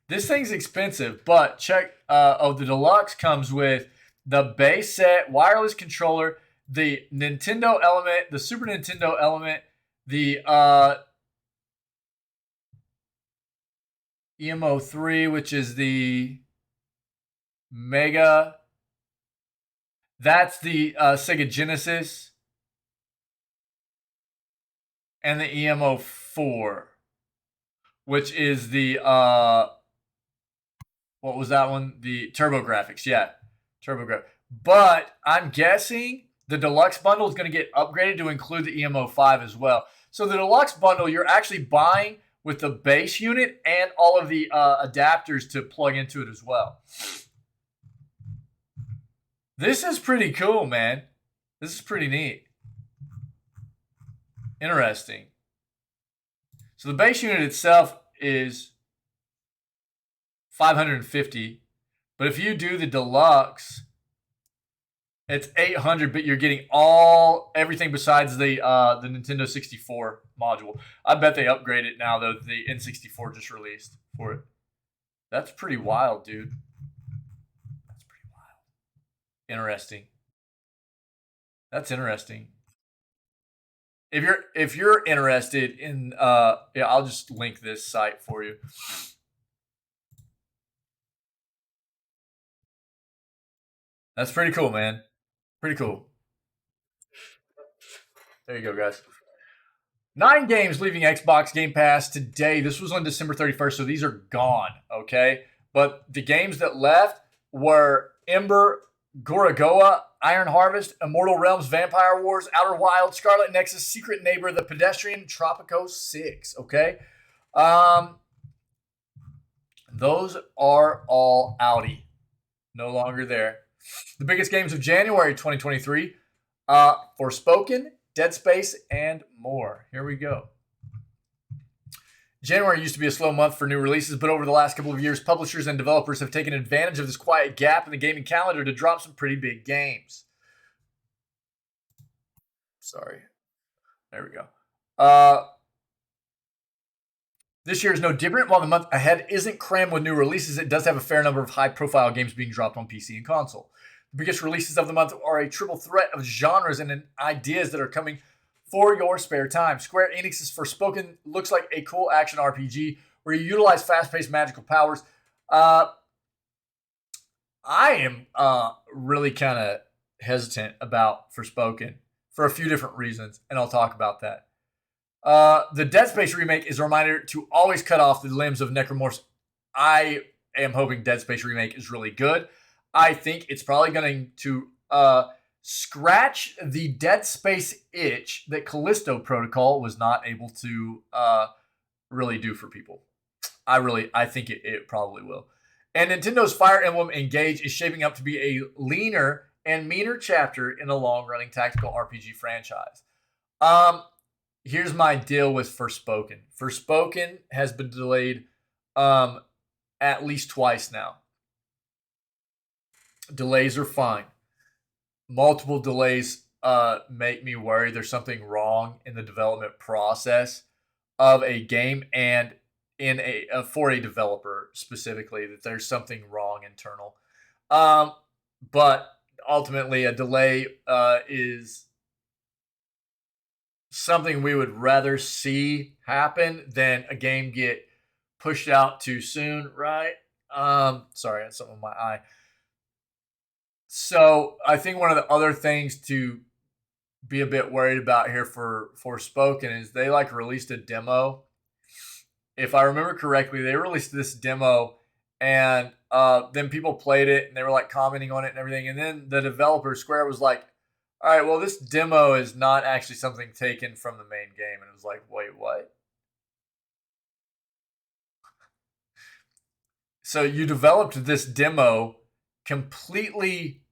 S1: This thing's expensive, but check. The deluxe comes with the base set, wireless controller, the Nintendo element, the Super Nintendo element, the EMO3, which is the Mega. That's the Sega Genesis, and the EMO4, which is the what was that one? The TurboGrafx, yeah, TurboGrafx. But I'm guessing the deluxe bundle is going to get upgraded to include the EMO5 as well. So the deluxe bundle, you're actually buying with the base unit and all of the adapters to plug into it as well. This is pretty cool, man. This is pretty neat. Interesting. So the base unit itself is 550, but if you do the deluxe, it's 800, but you're getting everything besides the Nintendo 64 module. I bet they upgrade it now though. The N64 just released for it. That's pretty wild, dude. That's pretty wild. Interesting. That's interesting. If you're interested in yeah, I'll just link this site for you. That's pretty cool, man. Pretty cool. There you go, guys. 9 games leaving Xbox Game Pass today. This was on December 31st, so these are gone, okay? But the games that left were Ember, Gorogoa, Iron Harvest, Immortal Realms, Vampire Wars, Outer Wilds, Scarlet Nexus, Secret Neighbor, The Pedestrian, Tropico 6. Okay. Those are all outie. No longer there. The biggest games of January 2023. Forspoken, Dead Space, and more. Here we go. January used to be a slow month for new releases, but over the last couple of years, publishers and developers have taken advantage of this quiet gap in the gaming calendar to drop some pretty big games. Sorry. There we go. This year is no different. While the month ahead isn't crammed with new releases, it does have a fair number of high-profile games being dropped on PC and console. The biggest releases of the month are a triple threat of genres and ideas that are coming for your spare time. Square Enix's Forspoken looks like a cool action RPG where you utilize fast-paced magical powers. I am really kind of hesitant about Forspoken for a few different reasons, and I'll talk about that. The Dead Space remake is a reminder to always cut off the limbs of necromorphs. I am hoping Dead Space remake is really good. I think it's probably going to scratch the Dead Space itch that Callisto Protocol was not able to really do for people. I think it probably will. And Nintendo's Fire Emblem Engage is shaping up to be a leaner and meaner chapter in a long-running tactical RPG franchise. Here's my deal with Forspoken. Forspoken has been delayed at least twice now. Delays are fine. Multiple delays make me worry there's something wrong in the development process of a game and in for a developer specifically, that there's something wrong internal. But ultimately, a delay is something we would rather see happen than a game get pushed out too soon, right? Sorry, I had something in my eye. So I think one of the other things to be a bit worried about here for Forspoken is they released a demo. If I remember correctly, they released this demo and then people played it and they were commenting on it and everything. And then the developer Square was like, all right, well, this demo is not actually something taken from the main game. And it was like, wait, what? So you developed this demo completely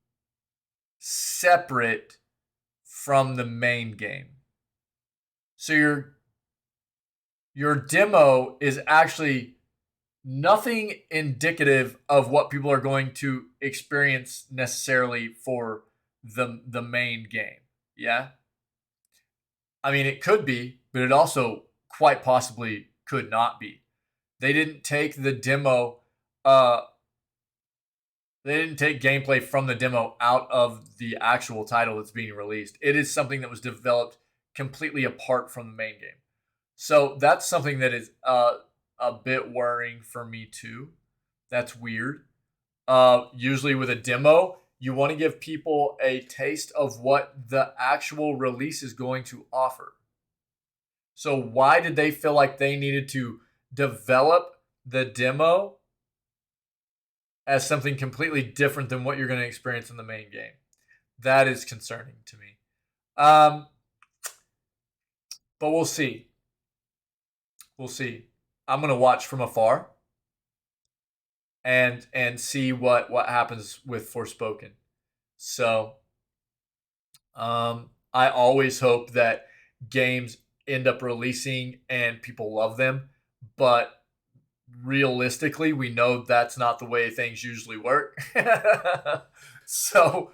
S1: separate from the main game. So your demo is actually nothing indicative of what people are going to experience necessarily for the main game. Yeah? I mean, it could be, but it also quite possibly could not be. They didn't take the demo they didn't take gameplay from the demo out of the actual title that's being released. It is something that was developed completely apart from the main game. So that's something that is a bit worrying for me too. That's weird. Usually with a demo, you want to give people a taste of what the actual release is going to offer. So why did they feel like they needed to develop the demo as something completely different than what you're going to experience in the main game? That is concerning to me. But we'll see. We'll see. I'm going to watch from afar and see what happens with Forspoken. So I always hope that games end up releasing and people love them, but realistically, we know that's not the way things usually work. So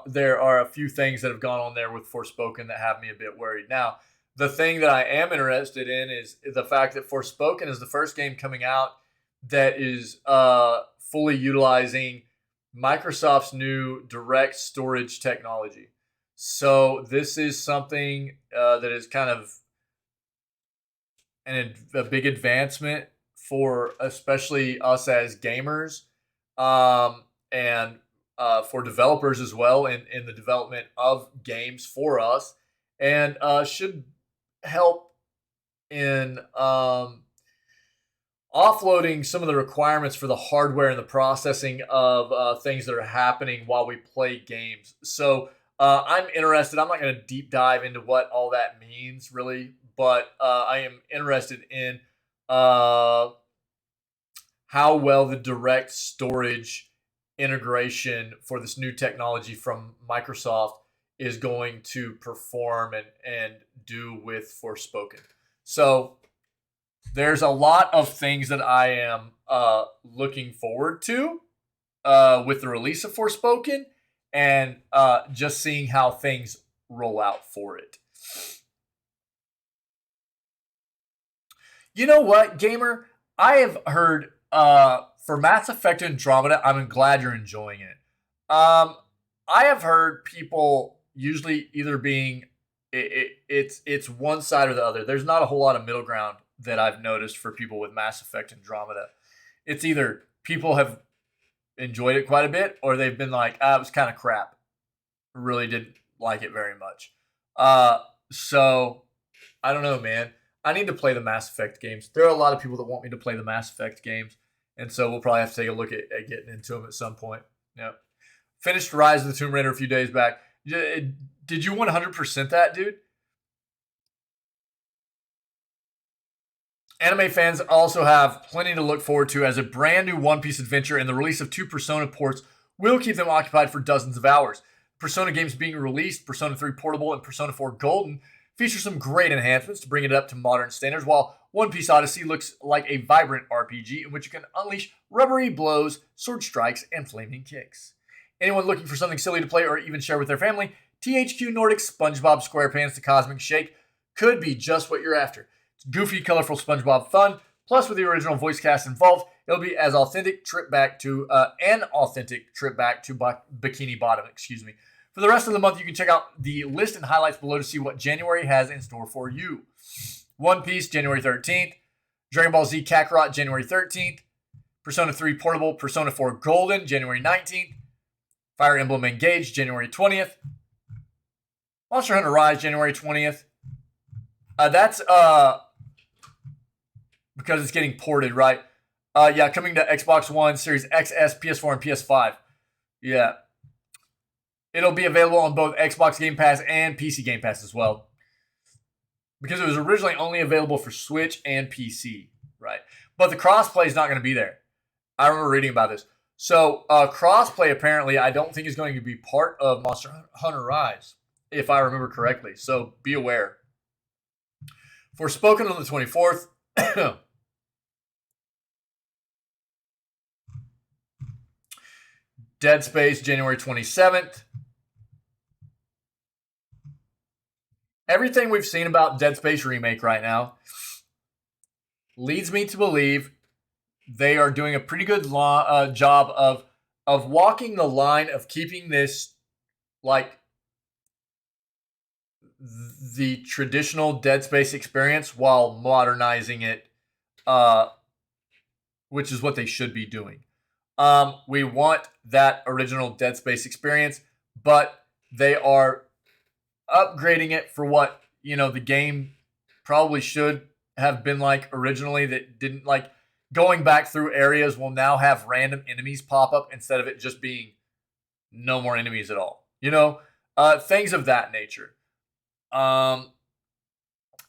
S1: there are a few things that have gone on there with Forspoken that have me a bit worried. Now, the thing that I am interested in is the fact that Forspoken is the first game coming out that is fully utilizing Microsoft's new direct storage technology. So this is something that is kind of a big advancement for especially us as gamers, and for developers as well in the development of games for us, and should help in offloading some of the requirements for the hardware and the processing of things that are happening while we play games. So I'm interested. I'm not going to deep dive into what all that means, really, but I am interested in how well the direct storage integration for this new technology from Microsoft is going to perform and do with Forspoken. So there's a lot of things that I am looking forward to with the release of Forspoken, and just seeing how things roll out for it. You know what, gamer? I have heard for Mass Effect Andromeda, I'm glad you're enjoying it. I have heard people usually either being it's one side or the other. There's not a whole lot of middle ground that I've noticed for people with Mass Effect Andromeda. It's either people have enjoyed it quite a bit, or they've been like, it was kind of crap. Really didn't like it very much. So I don't know, man. I need to play the Mass Effect games. There are a lot of people that want me to play the Mass Effect games, and so we'll probably have to take a look at getting into them at some point. Yeah. Finished Rise of the Tomb Raider a few days back. Did you 100% that, dude? Anime fans also have plenty to look forward to, as a brand new One Piece adventure and the release of 2 Persona ports will keep them occupied for dozens of hours. Persona games being released, Persona 3 Portable and Persona 4 Golden, feature some great enhancements to bring it up to modern standards, while One Piece Odyssey looks like a vibrant RPG in which you can unleash rubbery blows, sword strikes, and flaming kicks. Anyone looking for something silly to play or even share with their family, THQ Nordic's SpongeBob SquarePants The Cosmic Shake could be just what you're after. It's goofy, colorful SpongeBob fun, plus with the original voice cast involved, it'll be an authentic trip back to Bikini Bottom. For the rest of the month, you can check out the list and highlights below to see what January has in store for you. One Piece, January 13th. Dragon Ball Z Kakarot, January 13th. Persona 3 Portable, Persona 4 Golden, January 19th. Fire Emblem Engage, January 20th. Monster Hunter Rise, January 20th. That's because it's getting ported, right? Coming to Xbox One, Series XS, PS4, and PS5. Yeah. It'll be available on both Xbox Game Pass and PC Game Pass as well, because it was originally only available for Switch and PC, right? But the crossplay is not going to be there. I remember reading about this. So crossplay apparently I don't think is going to be part of Monster Hunter Rise, if I remember correctly. So be aware. Forspoken on the 24th. Dead Space, January 27th. Everything we've seen about Dead Space Remake right now leads me to believe they are doing a pretty good job of walking the line of keeping this like the traditional Dead Space experience while modernizing it, which is what they should be doing. We want that original Dead Space experience, but they are upgrading it for what, the game probably should have been like originally, that didn't like. Going back through areas will now have random enemies pop up instead of it just being no more enemies at all. Things of that nature.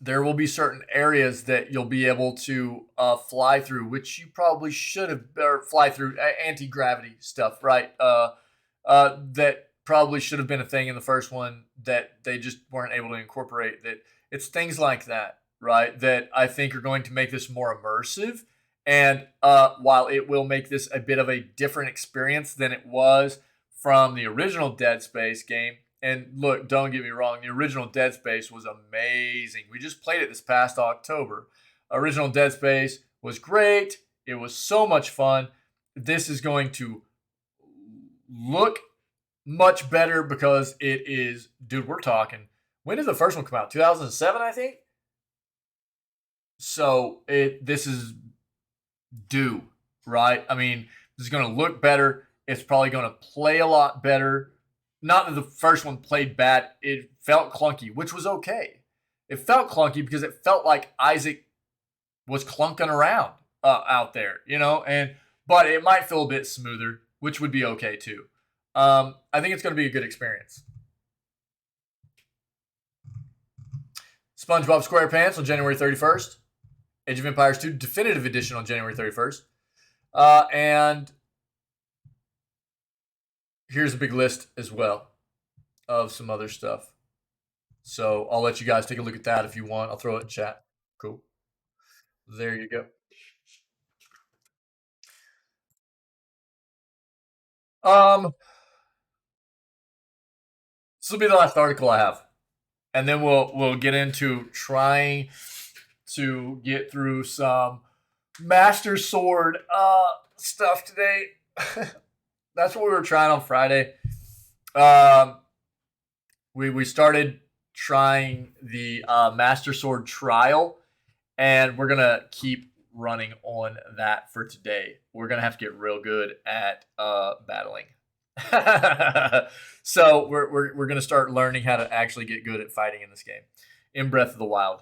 S1: There will be certain areas that you'll be able to fly through, which you probably should have, or fly through anti-gravity stuff, right? That probably should have been a thing in the first one that they just weren't able to incorporate. That it's things like that, right? That I think are going to make this more immersive. And while it will make this a bit of a different experience than it was from the original Dead Space game, and look, don't get me wrong, the original Dead Space was amazing. We just played it this past October. Original Dead Space was great. It was so much fun. This is going to look much better because it is, dude, we're talking, when did the first one come out? 2007, I think? So this is due, right? I mean, this is going to look better. It's probably going to play a lot better. Not that the first one played bad. It felt clunky, which was okay. It felt clunky because it felt like Isaac was clunking around, out there, you know, but it might feel a bit smoother, which would be okay too. I think it's going to be a good experience. SpongeBob SquarePants on January 31st. Age of Empires 2 Definitive Edition on January 31st. And here's a big list as well of some other stuff. So I'll let you guys take a look at that if you want. I'll throw it in chat. Cool. There you go. This will be the last article I have, and then we'll get into trying to get through some Master Sword stuff today. That's what we were trying on Friday. We started trying the Master Sword trial, and we're gonna keep running on that for today. We're gonna have to get real good at battling. So we're gonna start learning how to actually get good at fighting in this game in Breath of the Wild.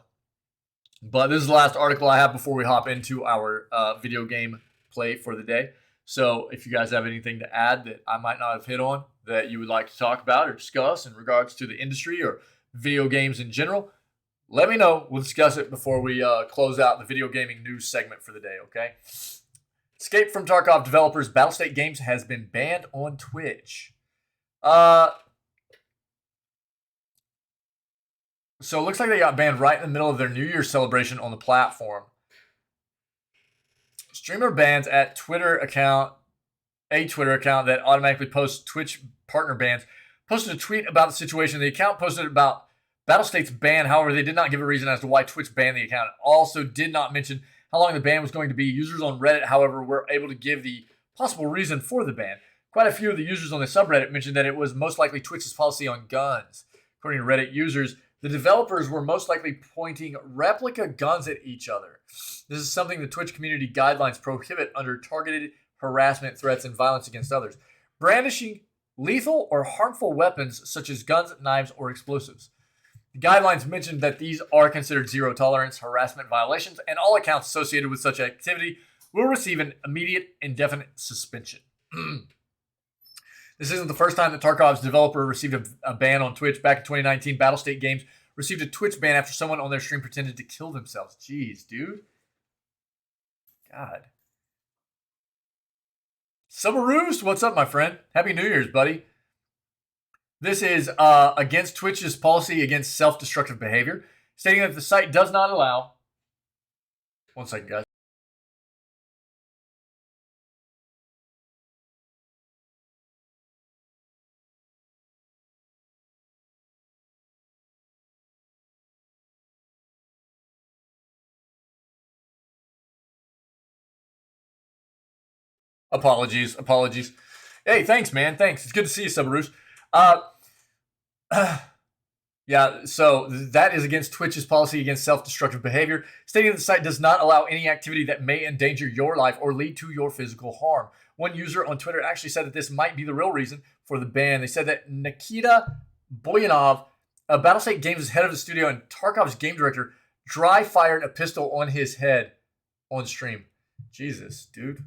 S1: But this is the last article I have before we hop into our video game play for the day. So if you guys have anything to add that I might not have hit on that you would like to talk about or discuss in regards to the industry or video games in general, let me know. We'll discuss it before we close out the video gaming news segment for the day, okay? Escape from Tarkov developers Battlestate Games has been banned on Twitch. So it looks like they got banned right in the middle of their New Year's celebration on the platform. Streamer bans at a Twitter account that automatically posts Twitch partner bans, posted a tweet about the situation. The account posted about Battlestate's ban. However, they did not give a reason as to why Twitch banned the account. It also did not mention how long the ban was going to be. Users on Reddit, however, were able to give the possible reason for the ban. Quite a few of the users on the subreddit mentioned that it was most likely Twitch's policy on guns. According to Reddit users, the developers were most likely pointing replica guns at each other. This is something the Twitch community guidelines prohibit under targeted harassment, threats, and violence against others. Brandishing lethal or harmful weapons such as guns, knives, or explosives. The guidelines mentioned that these are considered zero tolerance harassment violations, and all accounts associated with such activity will receive an immediate indefinite suspension. This isn't the first time that Tarkov's developer received a ban on Twitch. Back in 2019, Battlestate Games received a Twitch ban after someone on their stream pretended to kill themselves. Jeez, dude. God. Subaroos, what's up, my friend? Happy New Year's, buddy. This is against Twitch's policy against self-destructive behavior, stating that the site does not allow... One second, guys. Apologies. Hey, thanks, man. Thanks. It's good to see you, Subaroos. Yeah, so that is against Twitch's policy against self-destructive behavior, stating that the site does not allow any activity that may endanger your life or lead to your physical harm. One user on Twitter actually said that this might be the real reason for the ban. They said that Nikita Boyanov, Battlestate Games' head of the studio and Tarkov's game director, dry fired a pistol on his head on stream. Jesus, dude.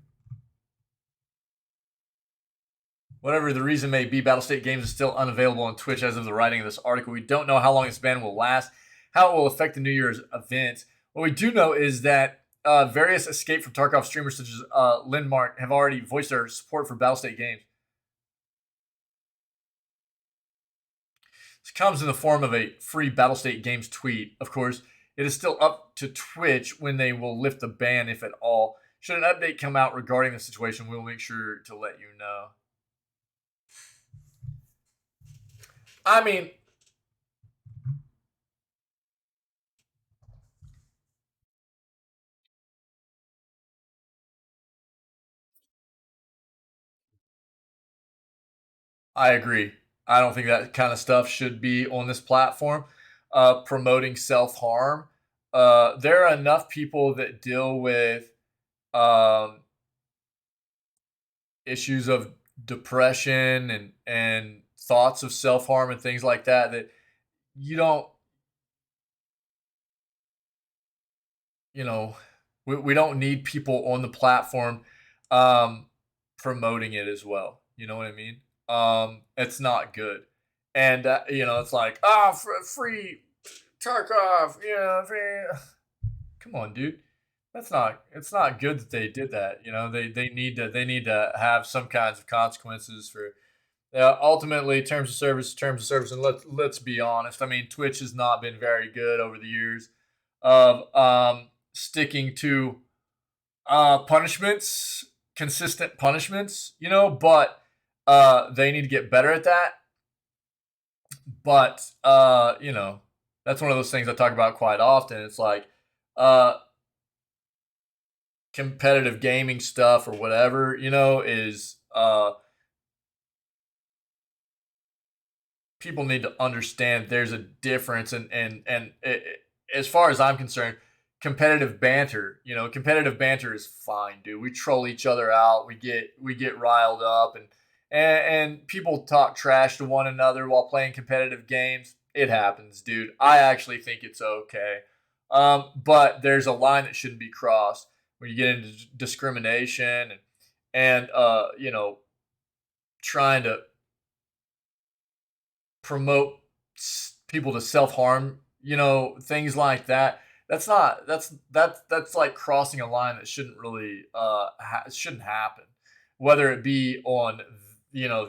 S1: Whatever the reason may be, Battlestate Games is still unavailable on Twitch as of the writing of this article. We don't know how long this ban will last, how it will affect the New Year's event. What we do know is that various Escape from Tarkov streamers such as Lindmark have already voiced their support for Battlestate Games. This comes in the form of a free Battlestate Games tweet. Of course, it is still up to Twitch when they will lift the ban, if at all. Should an update come out regarding the situation, we will make sure to let you know. I mean, I agree. I don't think that kind of stuff should be on this platform. Promoting self-harm. There are enough people that deal with issues of depression and thoughts of self-harm and things like that you don't, We don't need people on the platform promoting it as well. You know what I mean? It's not good. And it's like, free Tarkov, free. Come on, dude. It's not good that they did that. They need to have some kinds of consequences for ultimately terms of service. And let's be honest. I mean, Twitch has not been very good over the years of sticking to punishments, consistent punishments, but they need to get better at that. But that's one of those things I talk about quite often. It's like competitive gaming stuff or whatever, is people need to understand there's a difference, and as far as I'm concerned, competitive banter is fine, dude. We troll each other out, we get riled up, and people talk trash to one another while playing competitive games. It happens, dude. I actually think it's okay. But there's a line that shouldn't be crossed when you get into discrimination and trying to promote people to self-harm, things like that. That's like crossing a line that shouldn't really shouldn't happen, whether it be on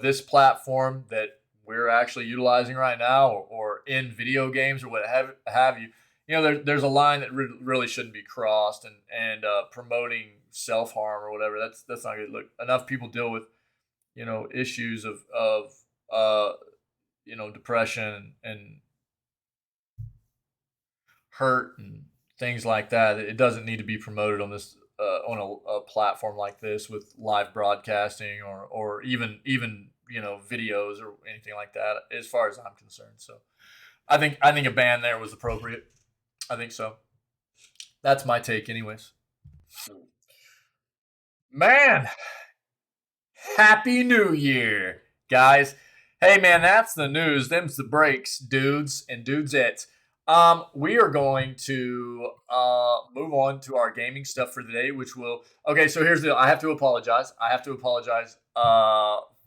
S1: this platform that we're actually utilizing right now, or in video games or what have you. There's a line that really shouldn't be crossed, and promoting self-harm or whatever. That's not good. Look, enough people deal with issues of depression and hurt and things like that. It doesn't need to be promoted on this on a platform like this with live broadcasting or even videos or anything like that, as far as I'm concerned. So I think a ban there was appropriate. I think so. That's my take anyways. Man, Happy New Year, guys. Hey man, that's the news. Them's the breaks, dudes and dudesettes. We are going to move on to our gaming stuff for the day, which will. Okay, so here's the deal. I have to apologize.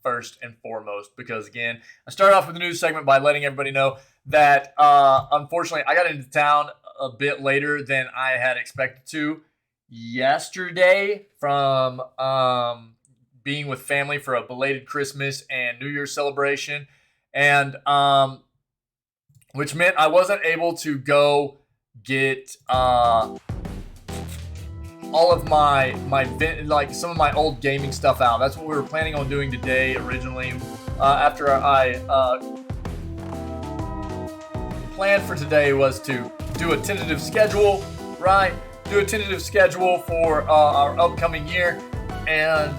S1: First and foremost, because again, I started off with the news segment by letting everybody know that unfortunately I got into town a bit later than I had expected to yesterday from being with family for a belated Christmas and New Year's celebration, and which meant I wasn't able to go get all of my some of my old gaming stuff out. That's what we were planning on doing today originally. After I plan for today was to do a tentative schedule, right? Do a tentative schedule for our upcoming year, and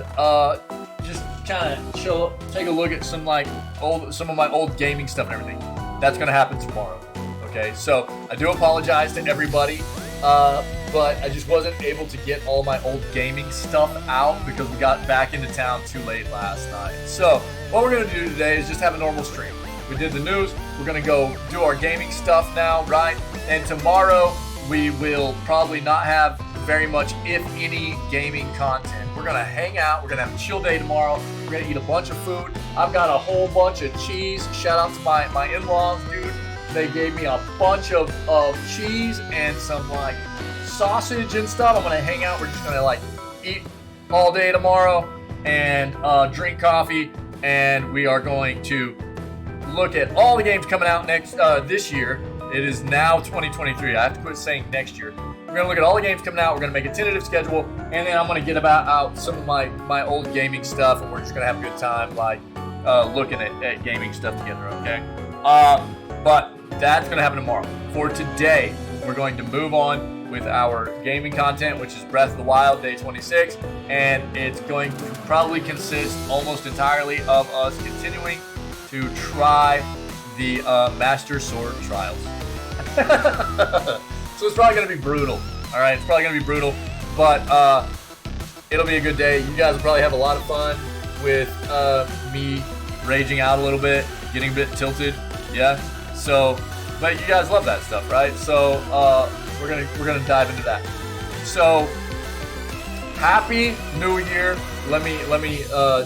S1: just kind of chill, take a look at some of my old gaming stuff and everything. That's gonna happen tomorrow. Okay, so I do apologize to everybody, but I just wasn't able to get all my old gaming stuff out because we got back into town too late last night. So what we're gonna do today is just have a normal stream. We did the news. We're gonna go do our gaming stuff now, right? And tomorrow we will probably not have very much, if any, gaming content. We're gonna hang out. We're gonna have a chill day tomorrow. We're gonna eat a bunch of food. I've got a whole bunch of cheese. Shout out to my in-laws, dude. They gave me a bunch of cheese and some sausage and stuff. I'm gonna hang out. We're just gonna eat all day tomorrow and drink coffee, and we are going to look at all the games coming out this year. It is now 2023. I have to quit saying next year. We're going to look at all the games coming out. We're going to make a tentative schedule. And then I'm going to get out some of my old gaming stuff. And we're just going to have a good time, looking at gaming stuff together, okay? But that's going to happen tomorrow. For today, we're going to move on with our gaming content, which is Breath of the Wild, Day 26. And it's going to probably consist almost entirely of us continuing to try the Master Sword Trials. So it's probably going to be brutal. All right, it's probably going to be brutal, but it'll be a good day. You guys will probably have a lot of fun with me raging out a little bit, getting a bit tilted. Yeah. So, but you guys love that stuff, right? So we're gonna dive into that. So happy New Year. Let me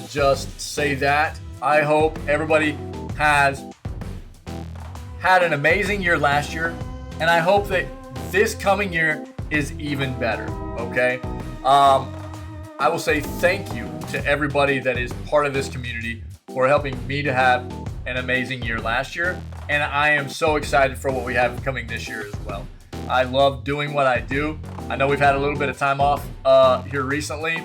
S1: just say that. I hope everybody has had an amazing year last year, and I hope that this coming year is even better. Okay. I will say thank you to everybody that is part of this community for helping me to have an amazing year last year, and I am so excited for what we have coming this year as well. I love doing what I do. I know we've had a little bit of time off here recently,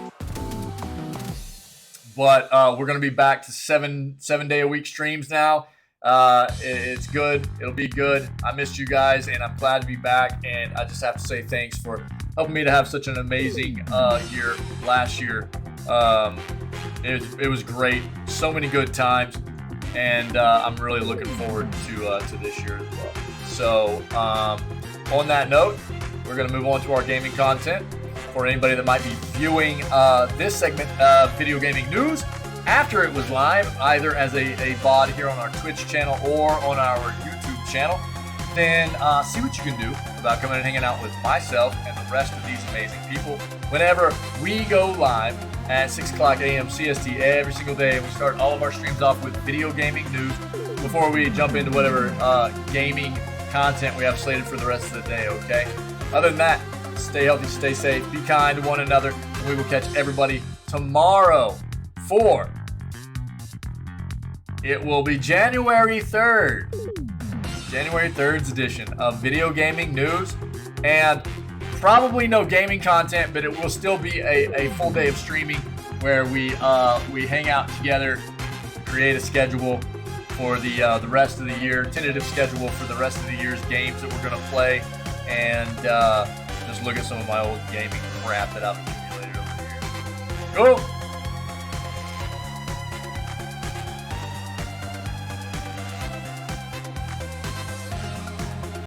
S1: but we're going to be back to seven day a week streams now. It's good. It'll be good. I missed you guys, and I'm glad to be back. And I just have to say thanks for helping me to have such an amazing year last year. It was great. So many good times, and I'm really looking forward to this year as well. So on that note, we're going to move on to our gaming content. For anybody that might be viewing this segment of video gaming news after it was live, either as a VOD here on our Twitch channel or on our YouTube channel, then see what you can do about coming and hanging out with myself and the rest of these amazing people whenever we go live at 6 o'clock a.m. CST every single day. We start all of our streams off with video gaming news before we jump into whatever gaming content we have slated for the rest of the day, okay? Other than that, stay healthy, stay safe, be kind to one another, and we will catch everybody tomorrow for it will be January 3rd. January 3rd's edition of video gaming news, and probably no gaming content, but it will still be a full day of streaming where we hang out together, create a schedule for the rest of the year, tentative schedule for the rest of the year's games that we're going to play, and just look at some of my old gaming crap that I've accumulated over the years. Cool.